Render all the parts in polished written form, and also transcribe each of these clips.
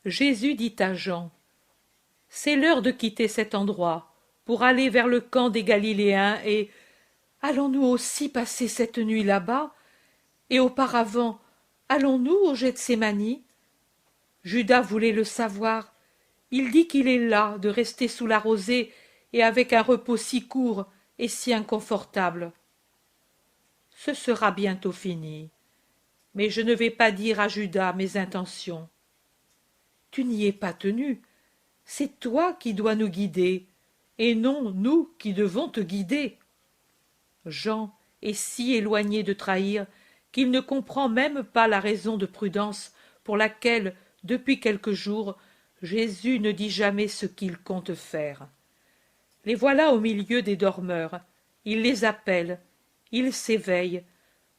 Jésus dit à Jean: C'est l'heure de quitter cet endroit pour aller vers le camp des Galiléens et allons-nous aussi passer cette nuit là-bas? Et auparavant, allons-nous au Gethsémani? Judas voulait le savoir. Il dit qu'il est las de rester sous la rosée et avec un repos si court et si inconfortable. Ce sera bientôt fini, mais je ne vais pas dire à Judas mes intentions. Tu n'y es pas tenu, c'est toi qui dois nous guider, et non nous qui devons te guider. Jean est si éloigné de trahir qu'il ne comprend même pas la raison de prudence pour laquelle, depuis quelques jours, Jésus ne dit jamais ce qu'il compte faire. Les voilà au milieu des dormeurs. Il les appelle. Il s'éveille.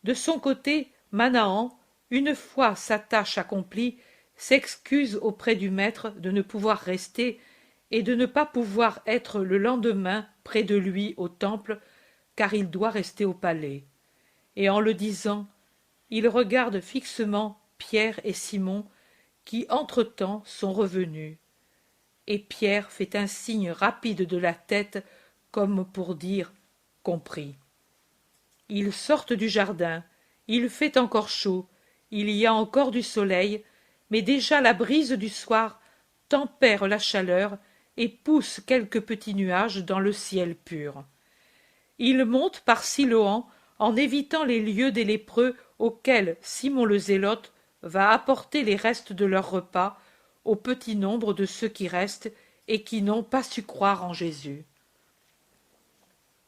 De son côté, Manahan, une fois sa tâche accomplie, s'excuse auprès du maître de ne pouvoir rester et de ne pas pouvoir être le lendemain près de lui au temple, car il doit rester au palais. Et en le disant, il regarde fixement Pierre et Simon, qui entre-temps sont revenus. Et Pierre fait un signe rapide de la tête, comme pour dire « compris ». Ils sortent du jardin, il fait encore chaud, il y a encore du soleil, mais déjà la brise du soir tempère la chaleur et pousse quelques petits nuages dans le ciel pur. Ils montent par Siloam en évitant les lieux des lépreux auxquels Simon le Zélote va apporter les restes de leur repas au petit nombre de ceux qui restent et qui n'ont pas su croire en Jésus.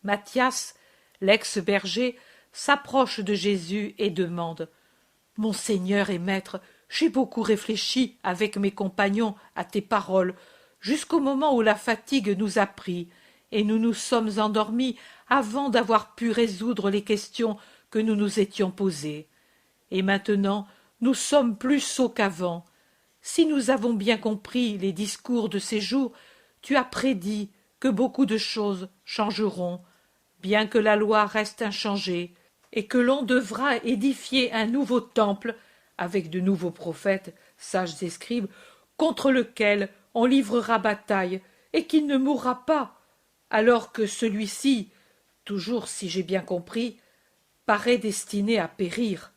Matthias, l'ex-berger, s'approche de Jésus et demande « Mon Seigneur et Maître, j'ai beaucoup réfléchi avec mes compagnons à tes paroles, jusqu'au moment où la fatigue nous a pris, et nous nous sommes endormis avant d'avoir pu résoudre les questions que nous nous étions posées. Et maintenant, nous sommes plus sots qu'avant. Si nous avons bien compris les discours de ces jours, tu as prédit que beaucoup de choses changeront, bien que la loi reste inchangée, et que l'on devra édifier un nouveau temple, avec de nouveaux prophètes, sages et scribes, contre lequel on livrera bataille, et qui ne mourra pas, alors que celui-ci, toujours si j'ai bien compris, paraît destiné à périr.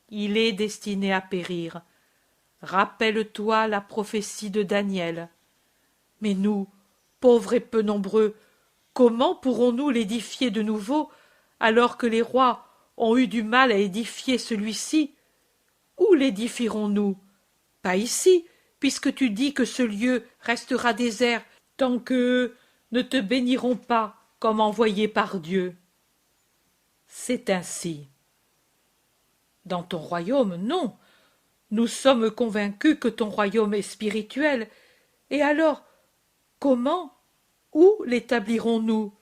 Il est destiné à périr. Rappelle-toi la prophétie de Daniel. Mais nous, pauvres et peu nombreux, comment pourrons-nous l'édifier de nouveau, alors que les rois ont eu du mal à édifier celui-ci? Où l'édifierons-nous? Pas ici, puisque tu dis que ce lieu restera désert tant qu'eux ne te béniront pas comme envoyé par Dieu. C'est ainsi. Dans ton royaume, non. Nous sommes convaincus que ton royaume est spirituel. Et alors, comment, où l'établirons-nous?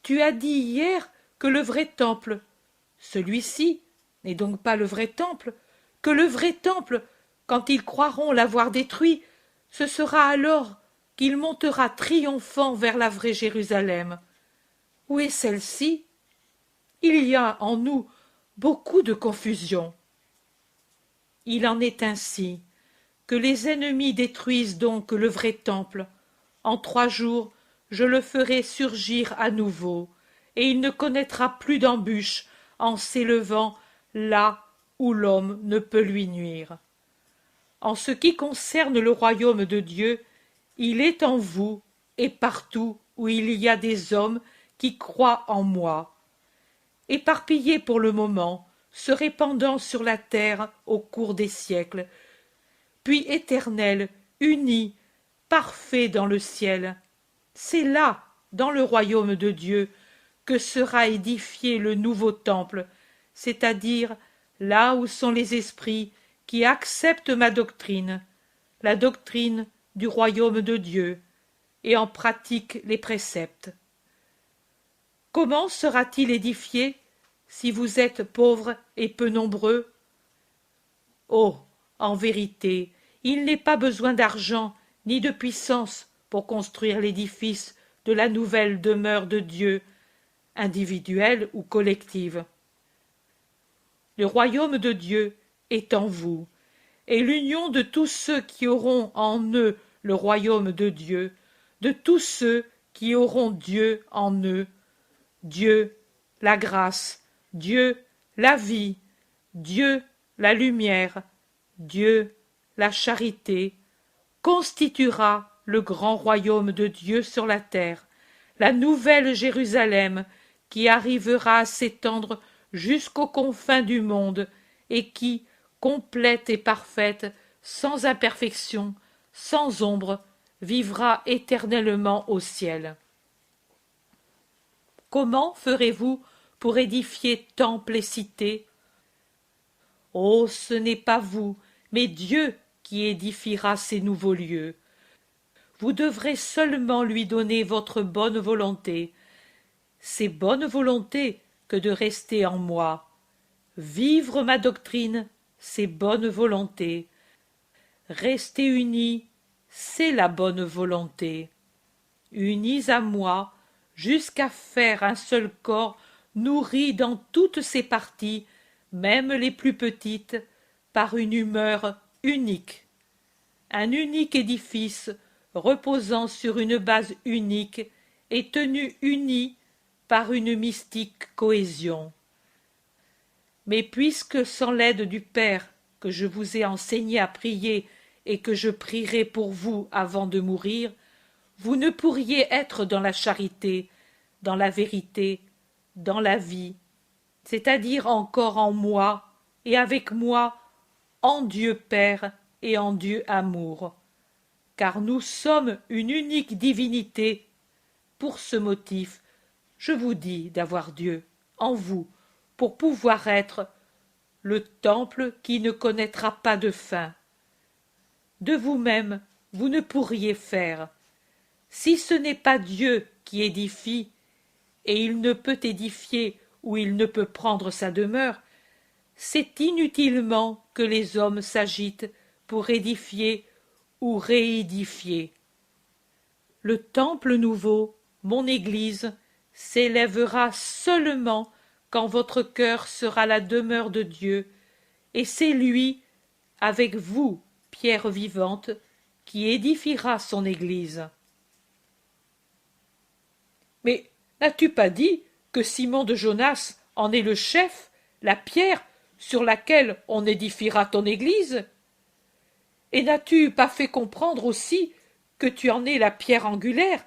Tu as dit hier que le vrai temple, celui-ci n'est donc pas le vrai temple, que le vrai temple, quand ils croiront l'avoir détruit, ce sera alors qu'il montera triomphant vers la vraie Jérusalem. Où est celle-ci? Il y a en nous beaucoup de confusion. Il en est ainsi, que les ennemis détruisent donc le vrai temple. En 3 jours, je le ferai surgir à nouveau, et il ne connaîtra plus d'embûches en s'élevant là où l'homme ne peut lui nuire. En ce qui concerne le royaume de Dieu, il est en vous et partout où il y a des hommes qui croient en moi. Éparpillés pour le moment, se répandant sur la terre au cours des siècles, puis éternels, unis, parfaits dans le ciel. C'est là, dans le royaume de Dieu, que sera édifié le nouveau temple, c'est-à-dire là où sont les esprits qui acceptent ma doctrine, la doctrine du royaume de Dieu, et en pratiquent les préceptes. Comment sera-t-il édifié si vous êtes pauvres et peu nombreux? Oh, en vérité, il n'est pas besoin d'argent ni de puissance pour construire l'édifice de la nouvelle demeure de Dieu, individuelle ou collective. Le royaume de Dieu est en vous, et l'union de tous ceux qui auront en eux le royaume de Dieu, de tous ceux qui auront Dieu en eux. Dieu, la grâce, Dieu, la vie, Dieu, la lumière, Dieu, la charité, constituera le grand royaume de Dieu sur la terre, la nouvelle Jérusalem qui arrivera à s'étendre jusqu'aux confins du monde et qui, complète et parfaite, sans imperfection, sans ombre, vivra éternellement au ciel. Comment ferez-vous pour édifier temple et cité? Oh, ce n'est pas vous, mais Dieu qui édifiera ces nouveaux lieux. Vous devrez seulement lui donner votre bonne volonté. C'est bonne volonté que de rester en moi. Vivre ma doctrine, c'est bonne volonté. Rester unis, c'est la bonne volonté. Unis à moi, jusqu'à faire un seul corps nourri dans toutes ses parties, même les plus petites, par une humeur unique. Un unique édifice reposant sur une base unique et tenu uni par une mystique cohésion. Mais puisque sans l'aide du Père que je vous ai enseigné à prier et que je prierai pour vous avant de mourir, vous ne pourriez être dans la charité, dans la vérité, dans la vie, c'est-à-dire encore en moi et avec moi, en Dieu Père et en Dieu Amour. Car nous sommes une unique divinité. Pour ce motif, je vous dis d'avoir Dieu en vous pour pouvoir être le temple qui ne connaîtra pas de fin. De vous-même, vous ne pourriez faire. Si ce n'est pas Dieu qui édifie, et il ne peut édifier où il ne peut prendre sa demeure, c'est inutilement que les hommes s'agitent pour édifier ou réédifier. Le temple nouveau, mon Église, s'élèvera seulement quand votre cœur sera la demeure de Dieu, et c'est lui, avec vous, pierre vivante, qui édifiera son Église. Mais n'as-tu pas dit que Simon de Jonas en est le chef, la pierre sur laquelle on édifiera ton Église? Et n'as-tu pas fait comprendre aussi que tu en es la pierre angulaire?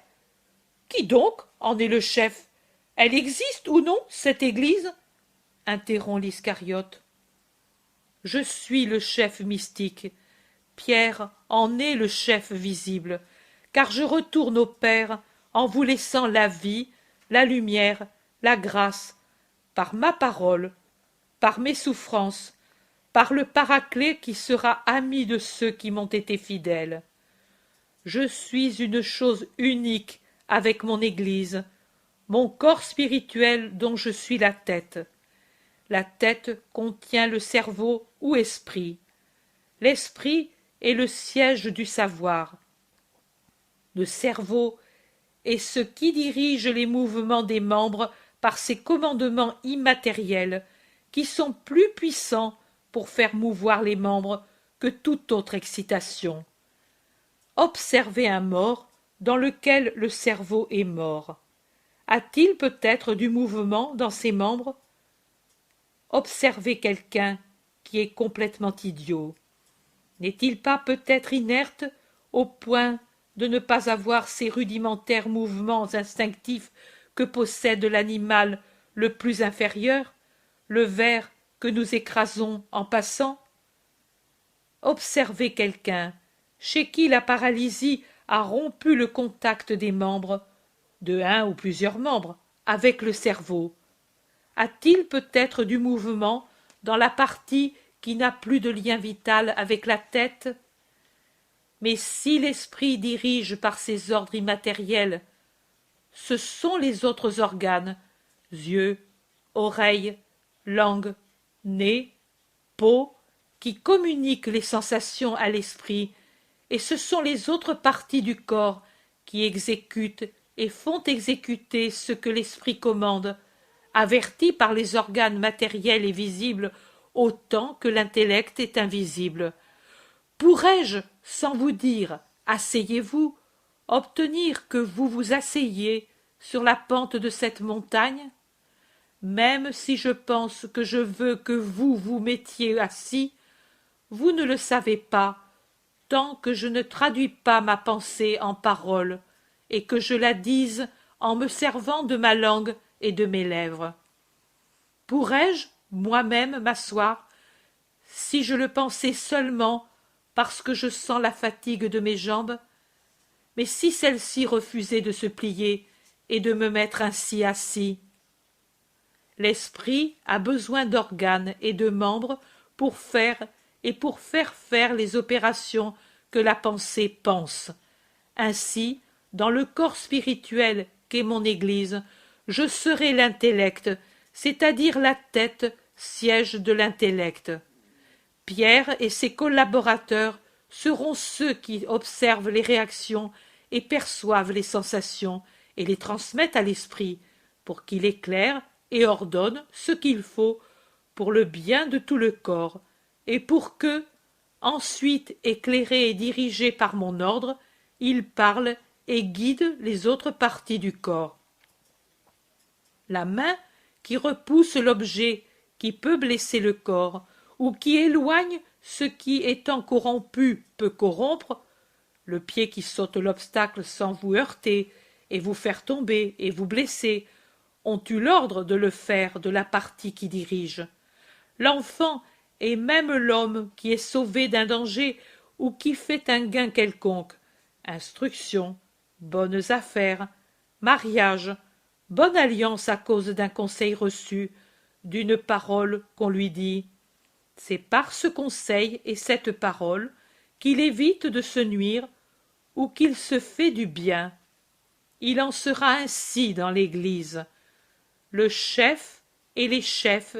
Qui donc en est le chef? Elle existe ou non, cette Église? Interrompt l'Iscariote. Je suis le chef mystique. Pierre en est le chef visible, car je retourne au Père en vous laissant la vie, la lumière, la grâce, par ma parole, par mes souffrances, par le Paraclet qui sera ami de ceux qui m'ont été fidèles. Je suis une chose unique avec mon Église, mon corps spirituel dont je suis la tête. La tête contient le cerveau ou esprit. L'esprit est le siège du savoir. Le cerveau est ce qui dirige les mouvements des membres par ses commandements immatériels, qui sont plus puissants pour faire mouvoir les membres que toute autre excitation. Observez un mort dans lequel le cerveau est mort. A-t-il peut-être du mouvement dans ses membres? Observez quelqu'un qui est complètement idiot. N'est-il pas peut-être inerte au point de ne pas avoir ces rudimentaires mouvements instinctifs que possède l'animal le plus inférieur, le ver que nous écrasons en passant? Observez quelqu'un chez qui la paralysie a rompu le contact des membres, de un ou plusieurs membres, avec le cerveau. A-t-il peut-être du mouvement dans la partie qui n'a plus de lien vital avec la tête? Mais si l'esprit dirige par ses ordres immatériels, ce sont les autres organes, yeux, oreilles, langue, nez, peau, qui communiquent les sensations à l'esprit, et ce sont les autres parties du corps qui exécutent et font exécuter ce que l'esprit commande, averti par les organes matériels et visibles autant que l'intellect est invisible. Pourrais-je, sans vous dire asseyez-vous, obtenir que vous vous asseyiez sur la pente de cette montagne? Même si je pense que je veux que vous vous mettiez assis, vous ne le savez pas, tant que je ne traduis pas ma pensée en paroles, et que je la dise en me servant de ma langue et de mes lèvres. Pourrais-je moi-même m'asseoir, si je le pensais seulement parce que je sens la fatigue de mes jambes? Mais si celle-ci refusait de se plier et de me mettre ainsi assis? L'esprit a besoin d'organes et de membres pour faire faire les opérations que la pensée pense. Ainsi, dans le corps spirituel qu'est mon Église, je serai l'intellect, c'est-à-dire la tête, siège de l'intellect. Pierre et ses collaborateurs seront ceux qui observent les réactions et perçoivent les sensations et les transmettent à l'esprit, pour qu'il éclaire et ordonne ce qu'il faut pour le bien de tout le corps, et pour que, ensuite éclairé et dirigé par mon ordre, il parle et guide les autres parties du corps. La main qui repousse l'objet qui peut blesser le corps, ou qui éloigne ce qui, étant corrompu, peut corrompre, le pied qui saute l'obstacle sans vous heurter, et vous faire tomber et vous blesser, ont eu l'ordre de le faire de la partie qui dirige. L'enfant et même l'homme qui est sauvé d'un danger ou qui fait un gain quelconque, instruction, bonnes affaires, mariage, bonne alliance à cause d'un conseil reçu, d'une parole qu'on lui dit. C'est par ce conseil et cette parole qu'il évite de se nuire ou qu'il se fait du bien. Il en sera ainsi dans l'Église. Le chef et les chefs,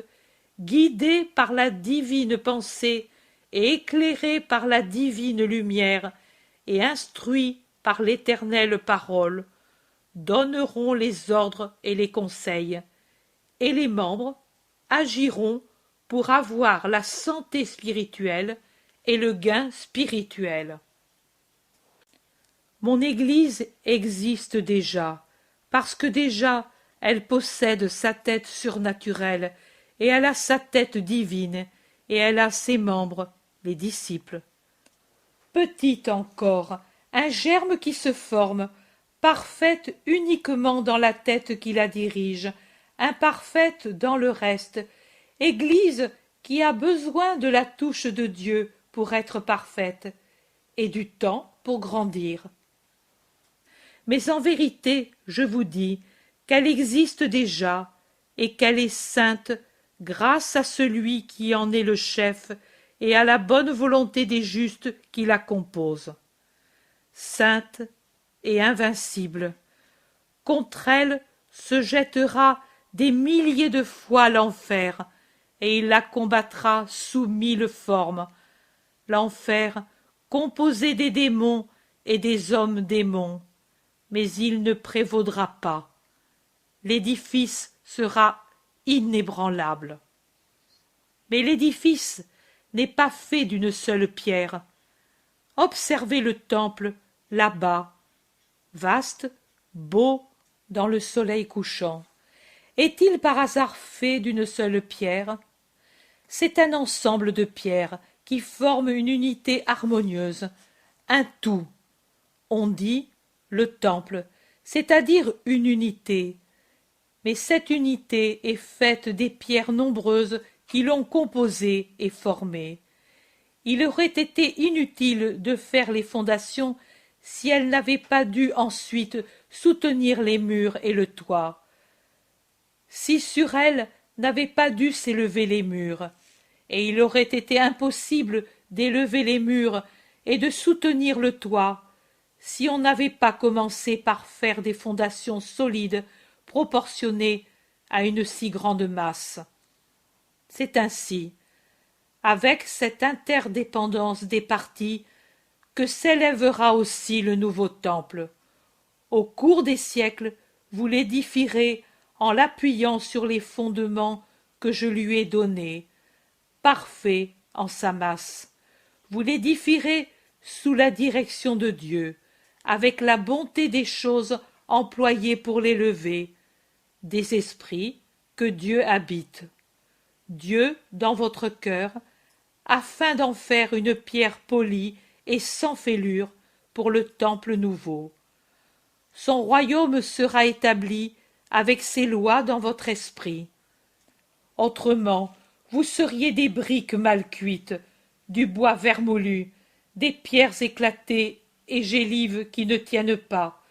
guidés par la divine pensée et éclairés par la divine lumière et instruits par l'éternelle parole, donneront les ordres et les conseils, et les membres agiront pour avoir la santé spirituelle et le gain spirituel. Mon Église existe déjà, parce que déjà elle possède sa tête surnaturelle, et elle a sa tête divine, et elle a ses membres, les disciples. Petite encore, un germe qui se forme, parfaite uniquement dans la tête qui la dirige, imparfaite dans le reste, Église qui a besoin de la touche de Dieu pour être parfaite, et du temps pour grandir. Mais en vérité, je vous dis qu'elle existe déjà, et qu'elle est sainte grâce à celui qui en est le chef et à la bonne volonté des justes qui la composent. Sainte et invincible, contre elle se jettera des milliers de fois l'enfer, et il la combattra sous 1000 formes. L'enfer, composé des démons et des hommes démons, mais il ne prévaudra pas. L'édifice sera inébranlable. Mais l'édifice n'est pas fait d'une seule pierre. Observez le temple là-bas, vaste, beau, dans le soleil couchant. Est-il par hasard fait d'une seule pierre? C'est un ensemble de pierres qui forment une unité harmonieuse, un tout. On dit le temple, c'est-à-dire une unité. Mais cette unité est faite des pierres nombreuses qui l'ont composée et formée. Il aurait été inutile de faire les fondations si elles n'avaient pas dû ensuite soutenir les murs et le toit, si sur elles n'avaient pas dû s'élever les murs, et il aurait été impossible d'élever les murs et de soutenir le toit, si on n'avait pas commencé par faire des fondations solides proportionnées à une si grande masse. C'est ainsi, avec cette interdépendance des parties, que s'élèvera aussi le nouveau temple. Au cours des siècles, vous l'édifierez en l'appuyant sur les fondements que je lui ai donnés, parfait en sa masse. vous l'édifierez sous la direction de Dieu, avec la bonté des choses employées pour l'élever, des esprits que Dieu habite. Dieu dans votre cœur, afin d'en faire une pierre polie et sans fêlure pour le temple nouveau. Son royaume sera établi avec ses lois dans votre esprit. Autrement, vous seriez des briques mal cuites, du bois vermoulu, des pierres éclatées et gélives qui ne tiennent pas,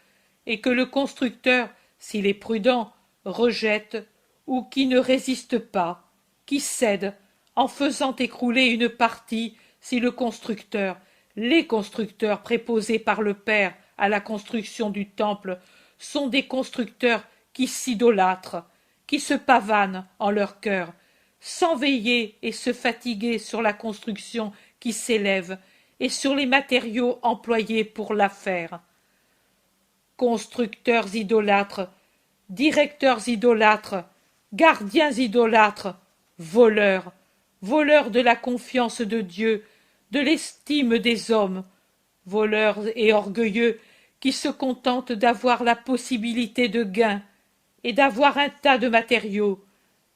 et que le constructeur, s'il est prudent, rejette, ou qui ne résiste pas, qui cède, en faisant écrouler une partie si le constructeur, les constructeurs préposés par le Père à la construction du temple, sont des constructeurs qui s'idolâtrent, qui se pavanent en leur cœur, sans veiller et se fatiguer sur la construction qui s'élève et sur les matériaux employés pour la faire. Constructeurs idolâtres, directeurs idolâtres, gardiens idolâtres, voleurs, voleurs de la confiance de Dieu, de l'estime des hommes, voleurs et orgueilleux qui se contentent d'avoir la possibilité de gain et d'avoir un tas de matériaux,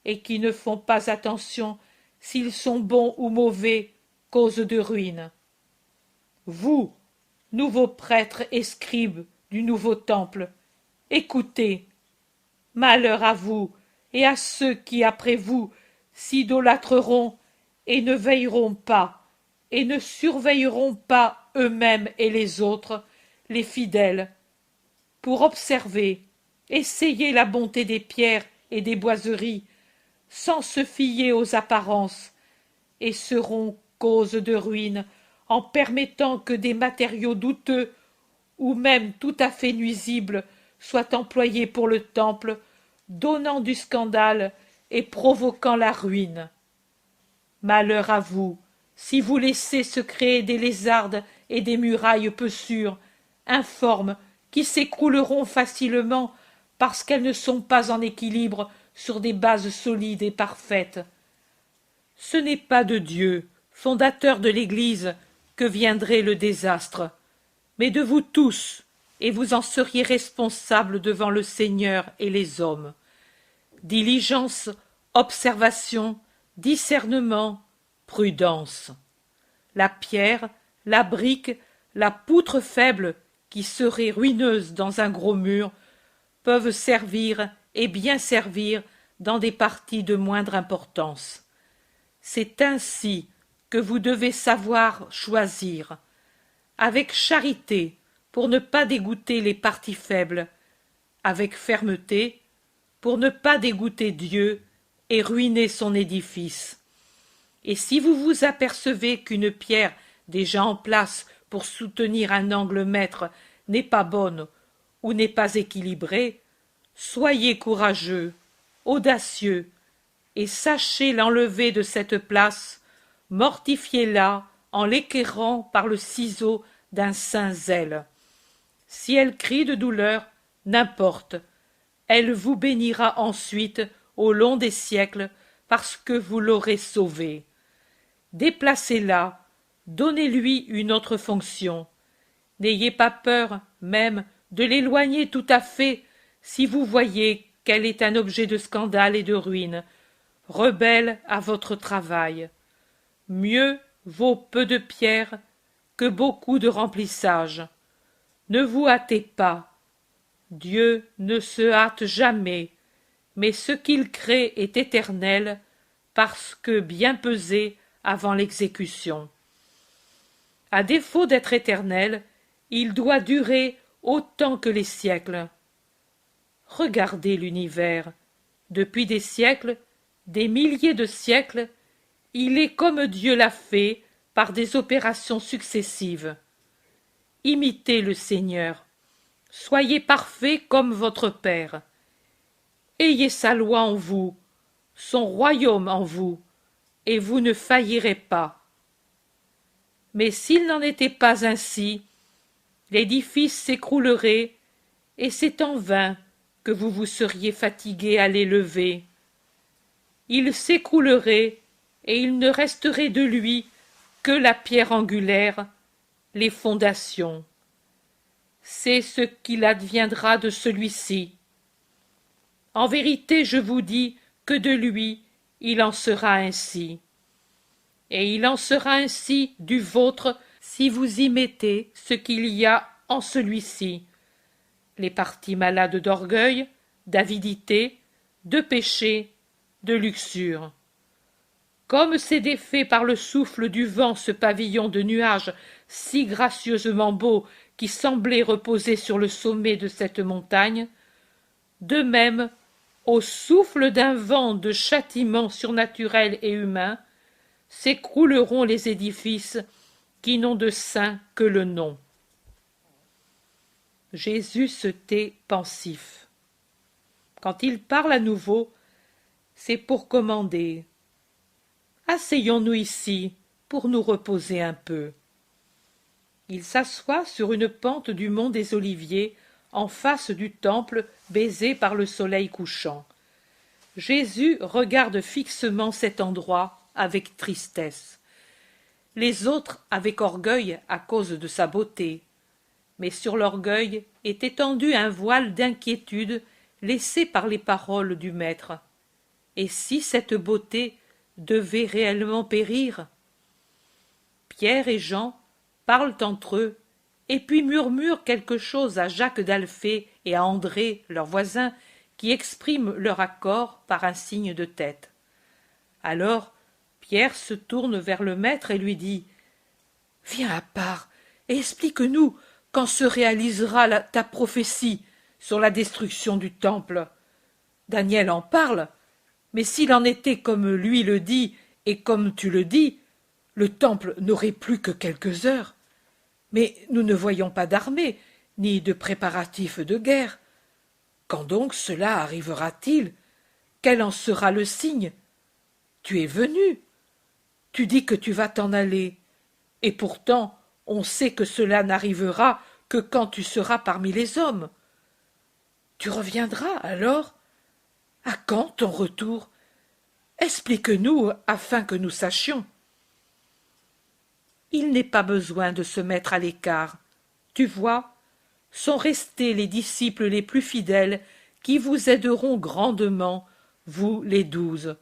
et qui ne font pas attention s'ils sont bons ou mauvais, cause de ruine. Vous, nouveaux prêtres et scribes du nouveau temple, écoutez. Malheur à vous et à ceux qui, après vous, s'idolâtreront et ne veilleront pas, et ne surveilleront pas eux-mêmes et les autres, les fidèles, pour observer, essayer la bonté des pierres et des boiseries, sans se fier aux apparences, et seront cause de ruine en permettant que des matériaux douteux ou même tout à fait nuisibles soient employés pour le temple, donnant du scandale et provoquant la ruine. Malheur à vous, si vous laissez se créer des lézardes et des murailles peu sûres, informes, qui s'écrouleront facilement parce qu'elles ne sont pas en équilibre sur des bases solides et parfaites. Ce n'est pas de Dieu, fondateur de l'Église, que viendrait le désastre, mais de vous tous, et vous en seriez responsables devant le Seigneur et les hommes. Diligence, observation, discernement, prudence. La pierre, la brique, la poutre faible, qui serait ruineuse dans un gros mur, peuvent servir et bien servir dans des parties de moindre importance. C'est ainsi que vous devez savoir choisir, avec charité, pour ne pas dégoûter les parties faibles, avec fermeté, pour ne pas dégoûter Dieu et ruiner son édifice. Et si vous vous apercevez qu'une pierre déjà en place pour soutenir un angle maître n'est pas bonne ou n'est pas équilibrée, soyez courageux, audacieux, et sachez l'enlever de cette place, mortifiez-la en l'équerrant par le ciseau d'un saint zèle. Si elle crie de douleur, n'importe, elle vous bénira ensuite au long des siècles parce que vous l'aurez sauvée. Déplacez-la, donnez-lui une autre fonction. N'ayez pas peur, même, de l'éloigner tout à fait si vous voyez qu'elle est un objet de scandale et de ruine, rebelle à votre travail. Mieux vaut peu de pierres que beaucoup de remplissage. Ne vous hâtez pas. Dieu ne se hâte jamais, mais ce qu'il crée est éternel, parce que bien pesé avant l'exécution. À défaut d'être éternel, il doit durer autant que les siècles. Regardez l'univers. Depuis des siècles, des milliers de siècles, il est comme Dieu l'a fait par des opérations successives. Imitez le Seigneur. Soyez parfaits comme votre Père. Ayez sa loi en vous, son royaume en vous, et vous ne faillirez pas. Mais s'il n'en était pas ainsi, l'édifice s'écroulerait, et c'est en vain que vous vous seriez fatigués à l'élever. Il s'écroulerait, et il ne resterait de lui que la pierre angulaire, les fondations. C'est ce qu'il adviendra de celui-ci. En vérité, je vous dis que de lui, il en sera ainsi. Et il en sera ainsi du vôtre si vous y mettez ce qu'il y a en celui-ci, les parties malades d'orgueil, d'avidité, de péché, de luxure. Comme s'est défait par le souffle du vent ce pavillon de nuages si gracieusement beau qui semblait reposer sur le sommet de cette montagne, de même, au souffle d'un vent de châtiment surnaturel et humain, s'écrouleront les édifices qui n'ont de saint que le nom. Jésus se tait pensif. Quand il parle à nouveau, c'est pour commander. Asseyons-nous ici pour nous reposer un peu. Il s'assoit sur une pente du mont des Oliviers, en face du temple baisé par le soleil couchant. Jésus regarde fixement cet endroit avec tristesse. Les autres avec orgueil à cause de sa beauté. Mais sur l'orgueil est étendu un voile d'inquiétude laissé par les paroles du Maître. Et si cette beauté devait réellement périr? Pierre et Jean parlent entre eux, et puis murmurent quelque chose à Jacques d'Alphée et à André, leur voisin, qui expriment leur accord par un signe de tête. Alors Pierre se tourne vers le Maître et lui dit « Viens à part et explique-nous quand se réalisera ta prophétie sur la destruction du temple. Daniel en parle, mais s'il en était comme lui le dit et comme tu le dis, le temple n'aurait plus que quelques heures. Mais nous ne voyons pas d'armée, ni de préparatifs de guerre. Quand donc cela arrivera-t-il? Quel en sera le signe? Tu es venu. Tu dis que tu vas t'en aller. Et pourtant, on sait que cela n'arrivera que quand tu seras parmi les hommes. Tu reviendras alors? À quand ton retour? Explique-nous afin que nous sachions. Il n'est pas besoin de se mettre à l'écart. Tu vois, sont restés les disciples les plus fidèles qui vous aideront grandement, vous les 12.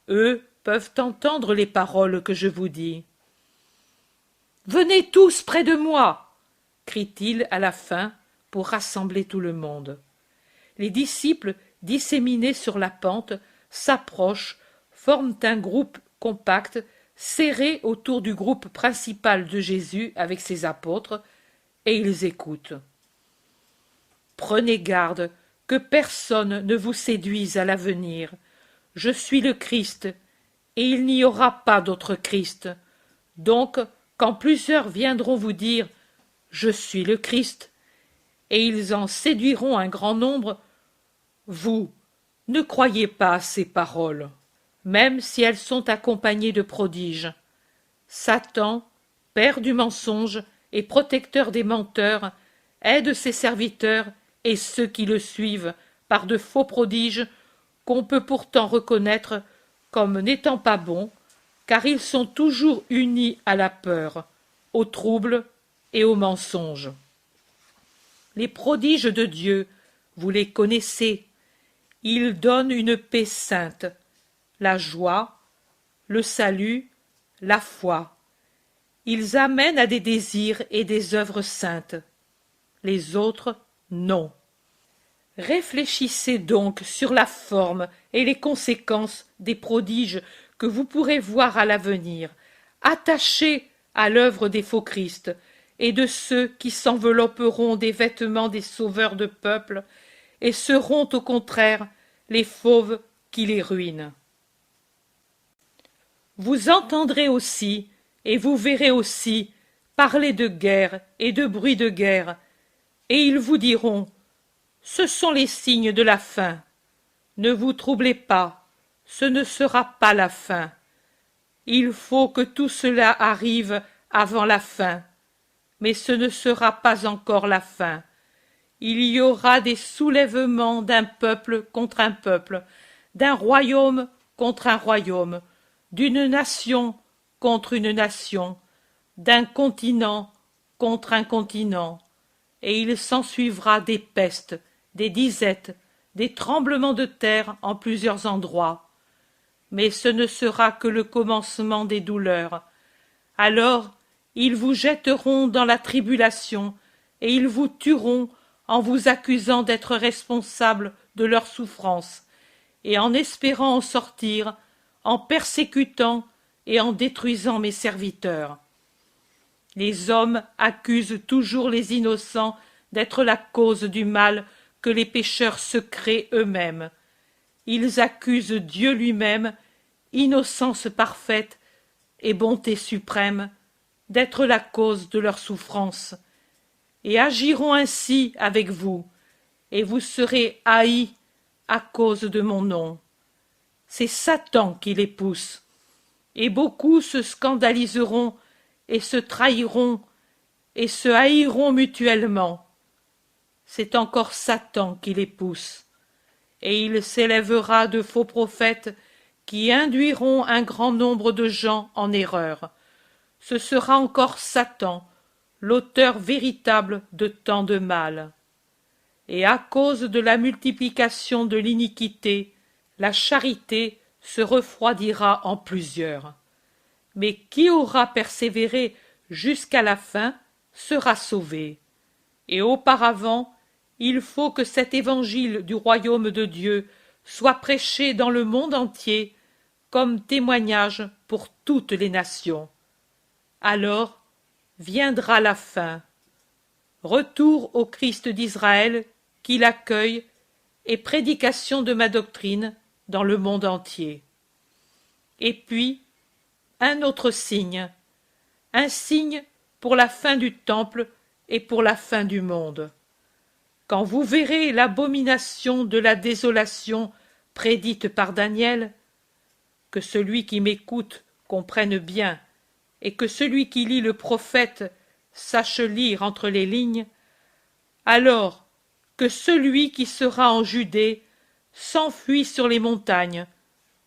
Eux peuvent entendre les paroles que je vous dis. Venez tous près de moi, crie-t-il à la fin pour rassembler tout le monde. Les disciples, disséminés sur la pente, s'approchent, forment un groupe compact, serré autour du groupe principal de Jésus avec ses apôtres, et ils écoutent. Prenez garde que personne ne vous séduise à l'avenir. Je suis le Christ, et il n'y aura pas d'autre Christ. Donc, quand plusieurs viendront vous dire « Je suis le Christ », et ils en séduiront un grand nombre, vous, ne croyez pas à ces paroles, même si elles sont accompagnées de prodiges. Satan, père du mensonge et protecteur des menteurs, aide ses serviteurs et ceux qui le suivent par de faux prodiges qu'on peut pourtant reconnaître comme n'étant pas bons, car ils sont toujours unis à la peur, au trouble et au mensonge. Les prodiges de Dieu, vous les connaissez. Ils donnent une paix sainte, la joie, le salut, la foi. Ils amènent à des désirs et des œuvres saintes. Les autres, non. Réfléchissez donc sur la forme et les conséquences des prodiges que vous pourrez voir à l'avenir, attachés à l'œuvre des faux Christ et de ceux qui s'envelopperont des vêtements des sauveurs de peuples et seront au contraire les fauves qui les ruinent. Vous entendrez aussi, et vous verrez aussi, parler de guerre et de bruit de guerre, et ils vous diront « Ce sont les signes de la fin. Ne vous troublez pas, ce ne sera pas la fin. Il faut que tout cela arrive avant la fin, mais ce ne sera pas encore la fin. Il y aura des soulèvements d'un peuple contre un peuple, d'un royaume contre un royaume, d'une nation contre une nation, d'un continent contre un continent, et il s'ensuivra des pestes, des disettes, des tremblements de terre en plusieurs endroits. Mais ce ne sera que le commencement des douleurs. Alors ils vous jetteront dans la tribulation, et ils vous tueront en vous accusant d'être responsables de leurs souffrances, et en espérant en sortir, en persécutant et en détruisant mes serviteurs. Les hommes accusent toujours les innocents d'être la cause du mal que les pécheurs se créent eux-mêmes. Ils accusent Dieu lui-même, innocence parfaite et bonté suprême, d'être la cause de leurs souffrances, et agiront ainsi avec vous, et vous serez haïs à cause de mon nom. C'est Satan qui les pousse, et beaucoup se scandaliseront et se trahiront et se haïront mutuellement. C'est encore Satan qui les pousse, et il s'élèvera de faux prophètes qui induiront un grand nombre de gens en erreur. Ce sera encore Satan, l'auteur véritable de tant de mal. Et à cause de la multiplication de l'iniquité, la charité se refroidira en plusieurs. Mais qui aura persévéré jusqu'à la fin sera sauvé. Et auparavant, il faut que cet évangile du royaume de Dieu soit prêché dans le monde entier comme témoignage pour toutes les nations. Alors viendra la fin. Retour au Christ d'Israël qui l'accueille et prédication de ma doctrine dans le monde entier. Et puis, un autre signe, un signe pour la fin du temple et pour la fin du monde. Quand vous verrez l'abomination de la désolation prédite par Daniel, que celui qui m'écoute comprenne bien, et que celui qui lit le prophète sache lire entre les lignes, alors que celui qui sera en Judée s'enfuit sur les montagnes,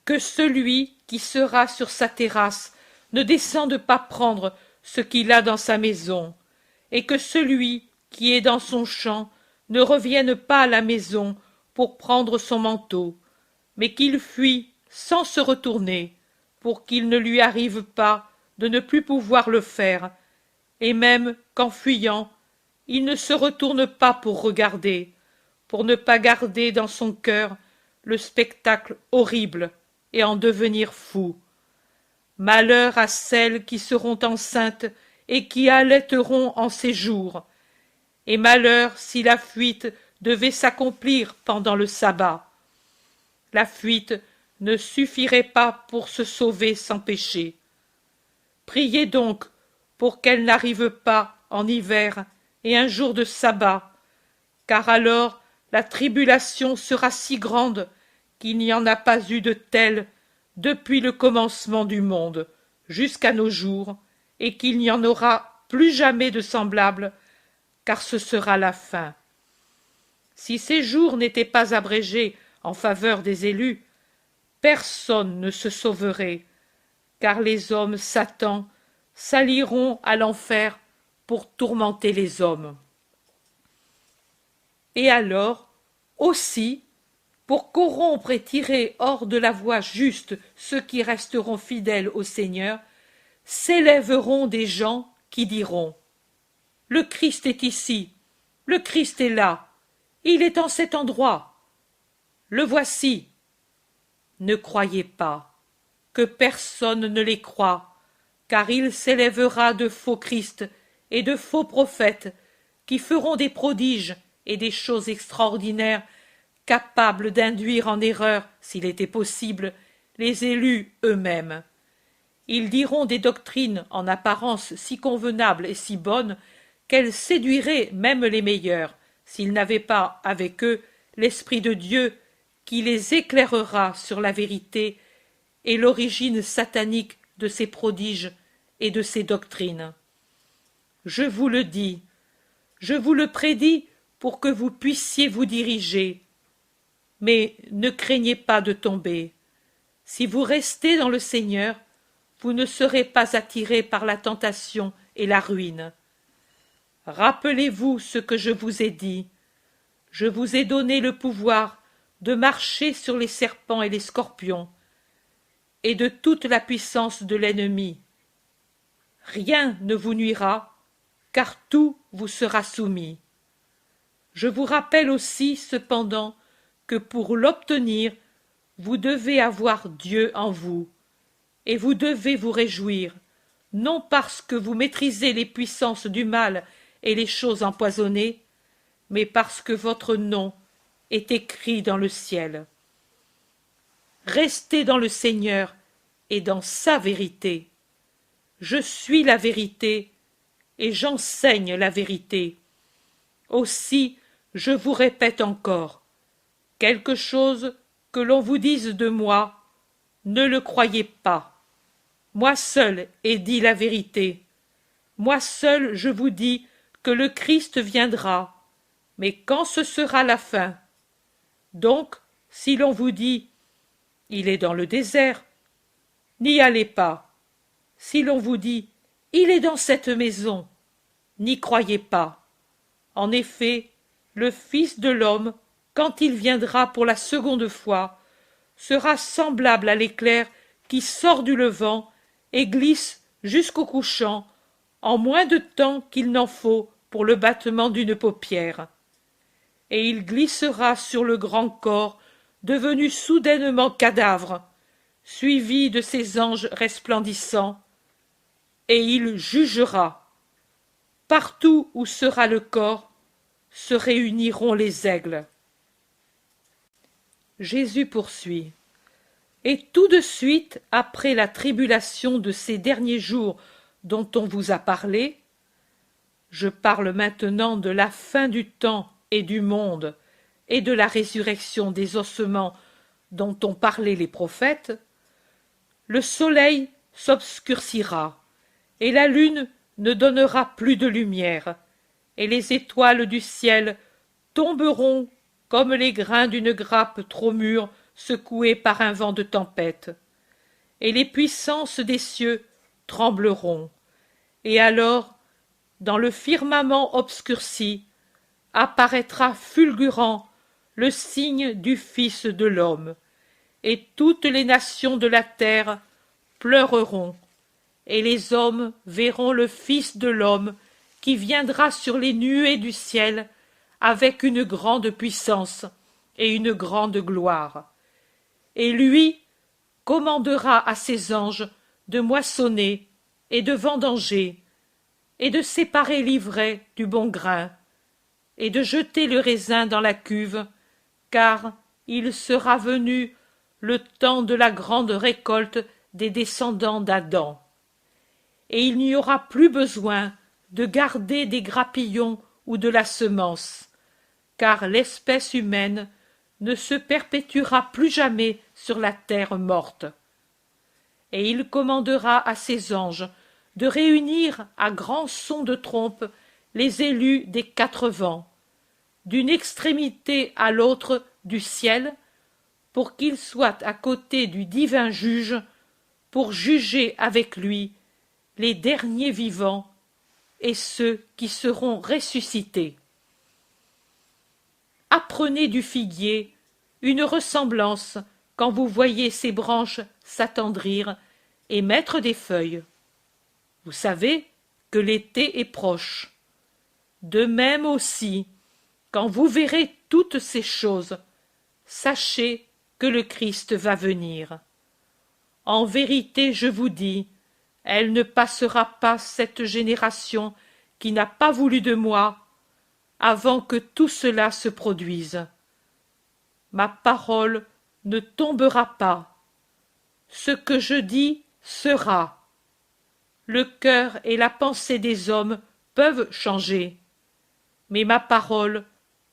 que celui qui sera sur sa terrasse ne descende pas prendre ce qu'il a dans sa maison, et que celui qui est dans son champ ne revienne pas à la maison pour prendre son manteau, mais qu'il fuit sans se retourner, pour qu'il ne lui arrive pas de ne plus pouvoir le faire, et même qu'en fuyant, il ne se retourne pas pour regarder, pour ne pas garder dans son cœur le spectacle horrible et en devenir fou. Malheur à celles qui seront enceintes et qui allaiteront en ces jours, et malheur si la fuite devait s'accomplir pendant le sabbat. La fuite ne suffirait pas pour se sauver sans péché. Priez donc pour qu'elle n'arrive pas en hiver et un jour de sabbat, car alors la tribulation sera si grande qu'il n'y en a pas eu de telle depuis le commencement du monde jusqu'à nos jours, et qu'il n'y en aura plus jamais de semblable, car ce sera la fin. Si ces jours n'étaient pas abrégés en faveur des élus, personne ne se sauverait, car les hommes Satan s'allieront à l'enfer pour tourmenter les hommes. Et alors, aussi, pour corrompre et tirer hors de la voie juste ceux qui resteront fidèles au Seigneur, s'élèveront des gens qui diront « Le Christ est ici, le Christ est là, il est en cet endroit, le voici. » Ne croyez pas, que personne ne les croie, car il s'élèvera de faux Christ et de faux prophètes qui feront des prodiges et des choses extraordinaires capables d'induire en erreur, s'il était possible, les élus eux-mêmes. Ils diront des doctrines en apparence si convenables et si bonnes qu'elles séduiraient même les meilleurs, s'ils n'avaient pas avec eux l'Esprit de Dieu qui les éclairera sur la vérité et l'origine satanique de ces prodiges et de ces doctrines. Je vous le dis, je vous le prédis pour que vous puissiez vous diriger. Mais ne craignez pas de tomber. Si vous restez dans le Seigneur, vous ne serez pas attirés par la tentation et la ruine. Rappelez-vous ce que je vous ai dit. Je vous ai donné le pouvoir de marcher sur les serpents et les scorpions, et de toute la puissance de l'ennemi. Rien ne vous nuira, car tout vous sera soumis. Je vous rappelle aussi, cependant, que pour l'obtenir, vous devez avoir Dieu en vous, et vous devez vous réjouir, non parce que vous maîtrisez les puissances du mal et les choses empoisonnées, mais parce que votre nom est écrit dans le ciel. Restez dans le Seigneur et dans sa vérité. Je suis la vérité, et j'enseigne la vérité. Aussi, je vous répète encore, quelque chose que l'on vous dise de moi, ne le croyez pas. Moi seul ai dit la vérité. Moi seul je vous dis que le Christ viendra, mais quand ce sera la fin? Donc, si l'on vous dit « Il est dans le désert », n'y allez pas. Si l'on vous dit « Il est dans cette maison », n'y croyez pas. En effet, le Fils de l'homme, quand il viendra pour la seconde fois, sera semblable à l'éclair qui sort du levant et glisse jusqu'au couchant, en moins de temps qu'il n'en faut pour le battement d'une paupière. Et il glissera sur le grand corps, devenu soudainement cadavre, suivi de ses anges resplendissants, et il jugera. Partout où sera le corps, se réuniront les aigles. Jésus poursuit. Et tout de suite, après la tribulation de ces derniers jours dont on vous a parlé, je parle maintenant de la fin du temps et du monde, et de la résurrection des ossements dont ont parlé les prophètes, le soleil s'obscurcira, et la lune ne donnera plus de lumière, et les étoiles du ciel tomberont comme les grains d'une grappe trop mûre secouée par un vent de tempête, et les puissances des cieux trembleront, et alors, dans le firmament obscurci, apparaîtra fulgurant le signe du Fils de l'homme, et toutes les nations de la terre pleureront, et les hommes verront le Fils de l'homme qui viendra sur les nuées du ciel avec une grande puissance et une grande gloire. Et lui commandera à ses anges de moissonner et de vendanger, et de séparer l'ivraie du bon grain, et de jeter le raisin dans la cuve, car il sera venu le temps de la grande récolte des descendants d'Adam. Et il n'y aura plus besoin de garder des grappillons ou de la semence, car l'espèce humaine ne se perpétuera plus jamais sur la terre morte. Et il commandera à ses anges de réunir à grand son de trompe les élus des 4 vents, d'une extrémité à l'autre du ciel, pour qu'ils soient à côté du divin juge, pour juger avec lui les derniers vivants et ceux qui seront ressuscités. Apprenez du figuier une ressemblance quand vous voyez ses branches s'attendrir et mettre des feuilles. Vous savez que l'été est proche. De même aussi, quand vous verrez toutes ces choses, sachez que le Christ va venir. En vérité, je vous dis, elle ne passera pas cette génération qui n'a pas voulu de moi, avant que tout cela se produise. Ma parole ne tombera pas. Ce que je dis sera. Le cœur et la pensée des hommes peuvent changer, mais ma parole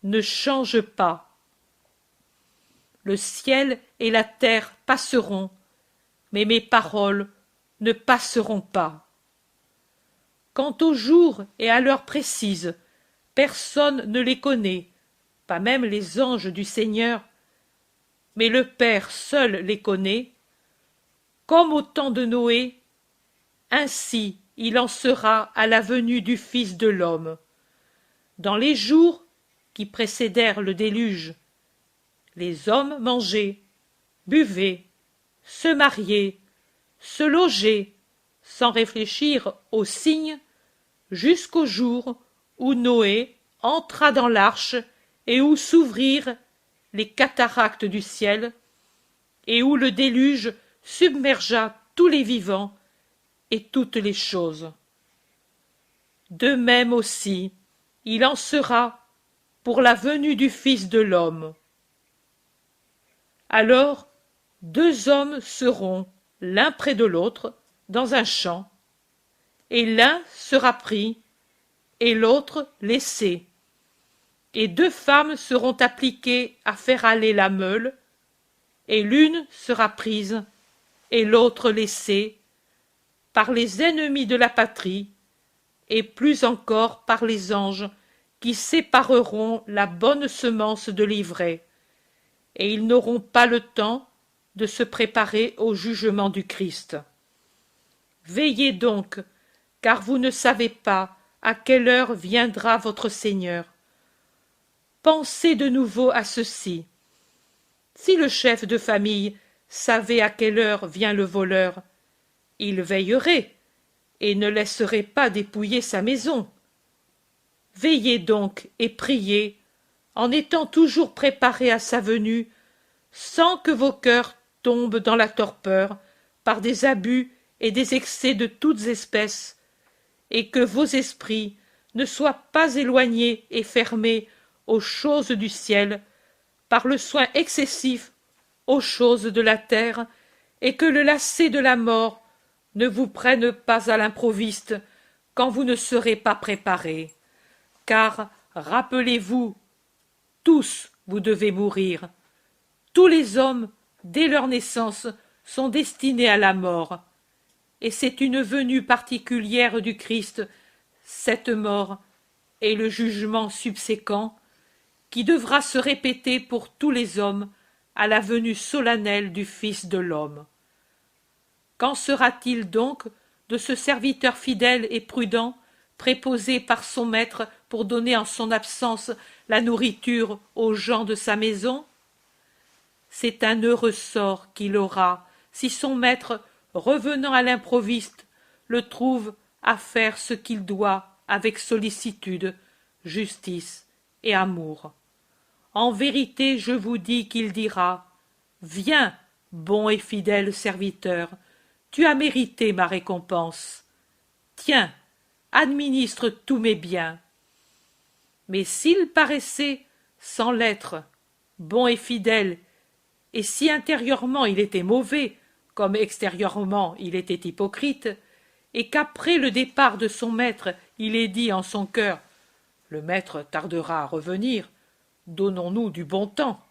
ne change pas. Le ciel et la terre passeront, mais mes paroles ne passeront pas. Quant aux jours et à l'heure précise, personne ne les connaît, pas même les anges du Seigneur, mais le Père seul les connaît. Comme au temps de Noé, ainsi il en sera à la venue du Fils de l'homme. Dans les jours qui précédèrent le déluge, les hommes mangeaient, buvaient, se mariaient, se logeaient, sans réfléchir aux signes, jusqu'au jour où Noé entra dans l'arche et où s'ouvrirent les cataractes du ciel, et où le déluge submergea tous les vivants et toutes les choses. De même aussi, il en sera pour la venue du Fils de l'homme. Alors, deux hommes seront l'un près de l'autre dans un champ, et l'un sera pris et l'autre laissé. Et deux femmes seront appliquées à faire aller la meule, et l'une sera prise et l'autre laissée, par les ennemis de la patrie, et plus encore par les anges qui sépareront la bonne semence de l'ivraie, et ils n'auront pas le temps de se préparer au jugement du Christ. Veillez donc, car vous ne savez pas à quelle heure viendra votre Seigneur. Pensez de nouveau à ceci. Si le chef de famille savait à quelle heure vient le voleur, il veillerait et ne laisserait pas dépouiller sa maison. Veillez donc et priez, en étant toujours préparés à sa venue, sans que vos cœurs tombent dans la torpeur par des abus et des excès de toutes espèces, et que vos esprits ne soient pas éloignés et fermés aux choses du ciel, par le soin excessif aux choses de la terre, et que le lacet de la mort ne vous prenne pas à l'improviste quand vous ne serez pas préparés. Car, rappelez-vous, tous vous devez mourir. Tous les hommes, dès leur naissance, sont destinés à la mort. Et c'est une venue particulière du Christ, cette mort et le jugement subséquent, qui devra se répéter pour tous les hommes à la venue solennelle du Fils de l'homme. Qu'en sera-t-il donc de ce serviteur fidèle et prudent, préposé par son maître pour donner en son absence la nourriture aux gens de sa maison? C'est un heureux sort qu'il aura si son maître, revenant à l'improviste, le trouve à faire ce qu'il doit avec sollicitude, justice et amour. En vérité, je vous dis qu'il dira: Viens, bon et fidèle serviteur, tu as mérité ma récompense. Tiens, administre tous mes biens. Mais s'il paraissait, sans l'être, bon et fidèle, et si intérieurement il était mauvais, comme extérieurement il était hypocrite, et qu'après le départ de son maître il ait dit en son cœur: Le maître tardera à revenir, donnons-nous du bon temps.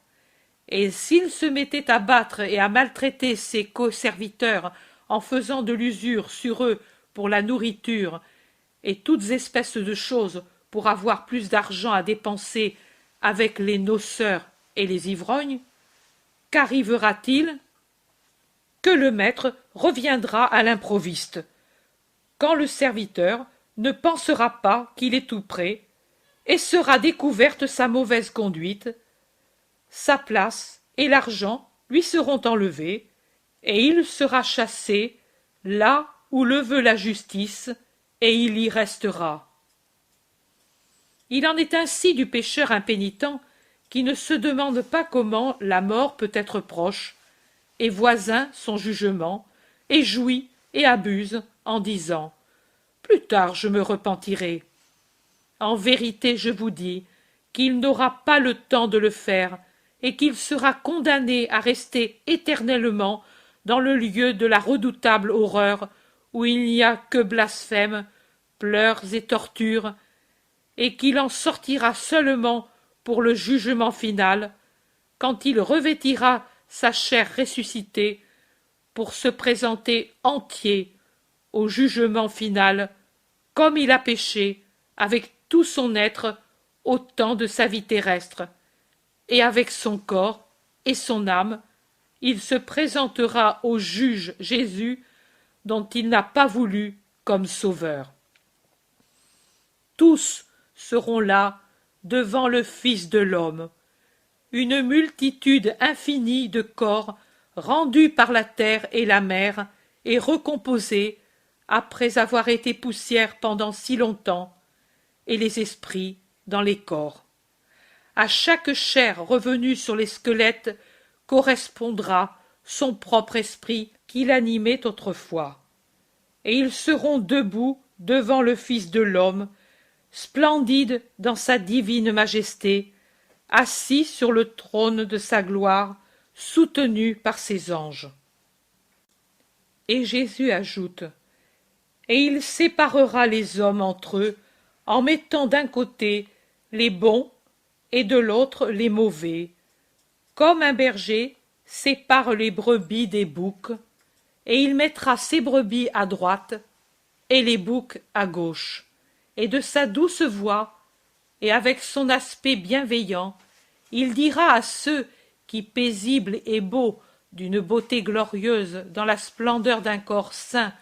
Et s'il se mettait à battre et à maltraiter ses co-serviteurs en faisant de l'usure sur eux pour la nourriture et toutes espèces de choses pour avoir plus d'argent à dépenser avec les noceurs et les ivrognes, qu'arrivera-t-il? Que le maître reviendra à l'improviste, quand le serviteur ne pensera pas qu'il est tout prêt, et sera découverte sa mauvaise conduite, sa place et l'argent lui seront enlevés, et il sera chassé là où le veut la justice, et il y restera. Il en est ainsi du pécheur impénitent qui ne se demande pas comment la mort peut être proche, et voisin son jugement, et jouit et abuse en disant: Plus tard je me repentirai. En vérité, je vous dis qu'il n'aura pas le temps de le faire, et qu'il sera condamné à rester éternellement dans le lieu de la redoutable horreur, où il n'y a que blasphème, pleurs et tortures, et qu'il en sortira seulement pour le jugement final, quand il revêtira sa chair ressuscitée, pour se présenter entier au jugement final, comme il a péché, avec tout son être au temps de sa vie terrestre, et avec son corps et son âme, il se présentera au juge Jésus, dont il n'a pas voulu comme sauveur. Tous seront là devant le Fils de l'homme, une multitude infinie de corps rendus par la terre et la mer et recomposés après avoir été poussière pendant si longtemps, et les esprits dans les corps. À chaque chair revenue sur les squelettes correspondra son propre esprit qui l'animait autrefois. Et ils seront debout devant le Fils de l'homme, splendide dans sa divine majesté, assis sur le trône de sa gloire, soutenu par ses anges. Et Jésus ajoute: Et il séparera les hommes entre eux, en mettant d'un côté les bons et de l'autre les mauvais, comme un berger sépare les brebis des boucs, et il mettra ses brebis à droite et les boucs à gauche. Et de sa douce voix, et avec son aspect bienveillant, il dira à ceux qui, paisibles et beaux, d'une beauté glorieuse, dans la splendeur d'un corps saint,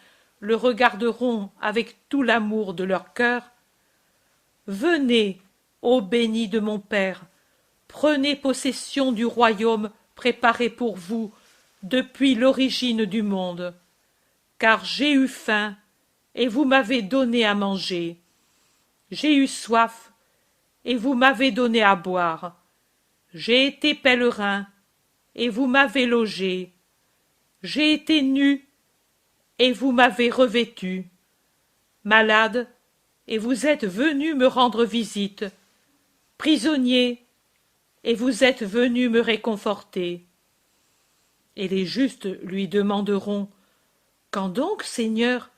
le regarderont avec tout l'amour de leur cœur: Venez, ô bénis de mon Père, prenez possession du royaume préparé pour vous depuis l'origine du monde, car j'ai eu faim, et vous m'avez donné à manger. J'ai eu soif, et vous m'avez donné à boire. J'ai été pèlerin, et vous m'avez logé. J'ai été nu, et vous m'avez revêtu. Malade, et vous êtes venu me rendre visite. Prisonnier, et vous êtes venu me réconforter. Et les justes lui demanderont: Quand donc, Seigneur,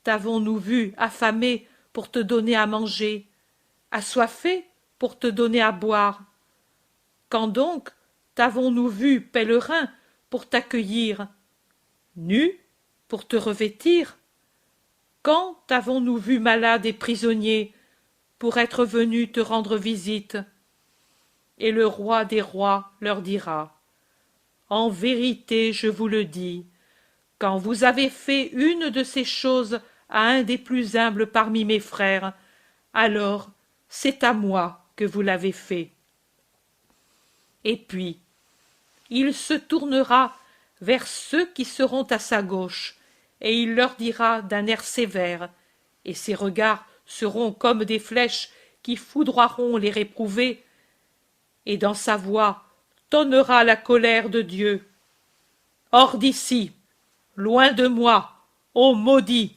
t'avons-nous vu affamé pour te donner à manger, assoiffé pour te donner à boire? Quand donc t'avons-nous vu pèlerin pour t'accueillir, nu pour te revêtir? Quand t'avons-nous vu malade et prisonnier pour être venu te rendre visite? Et le roi des rois leur dira: En vérité, je vous le dis, quand vous avez fait une de ces choses à un des plus humbles parmi mes frères, alors c'est à moi que vous l'avez fait. Et puis, il se tournera vers ceux qui seront à sa gauche, et il leur dira d'un air sévère, et ses regards seront comme des flèches qui foudroieront les réprouvés, et dans sa voix tonnera la colère de Dieu: Hors d'ici, loin de moi, ô maudit,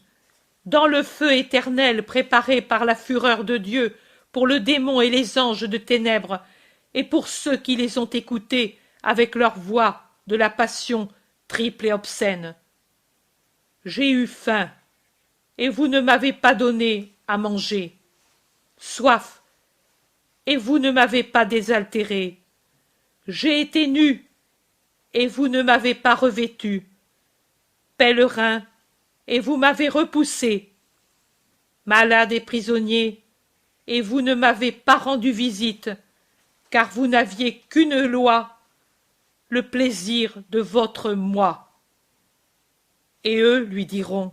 dans le feu éternel préparé par la fureur de Dieu pour le démon et les anges de ténèbres, et pour ceux qui les ont écoutés avec leur voix de la passion triple et obscène. J'ai eu faim, et vous ne m'avez pas donné à manger, soif, et vous ne m'avez pas désaltéré. J'ai été nu, et vous ne m'avez pas revêtu, pèlerin, et vous m'avez repoussé, malade et prisonnier, et vous ne m'avez pas rendu visite, car vous n'aviez qu'une loi, le plaisir de votre moi. Et eux lui diront: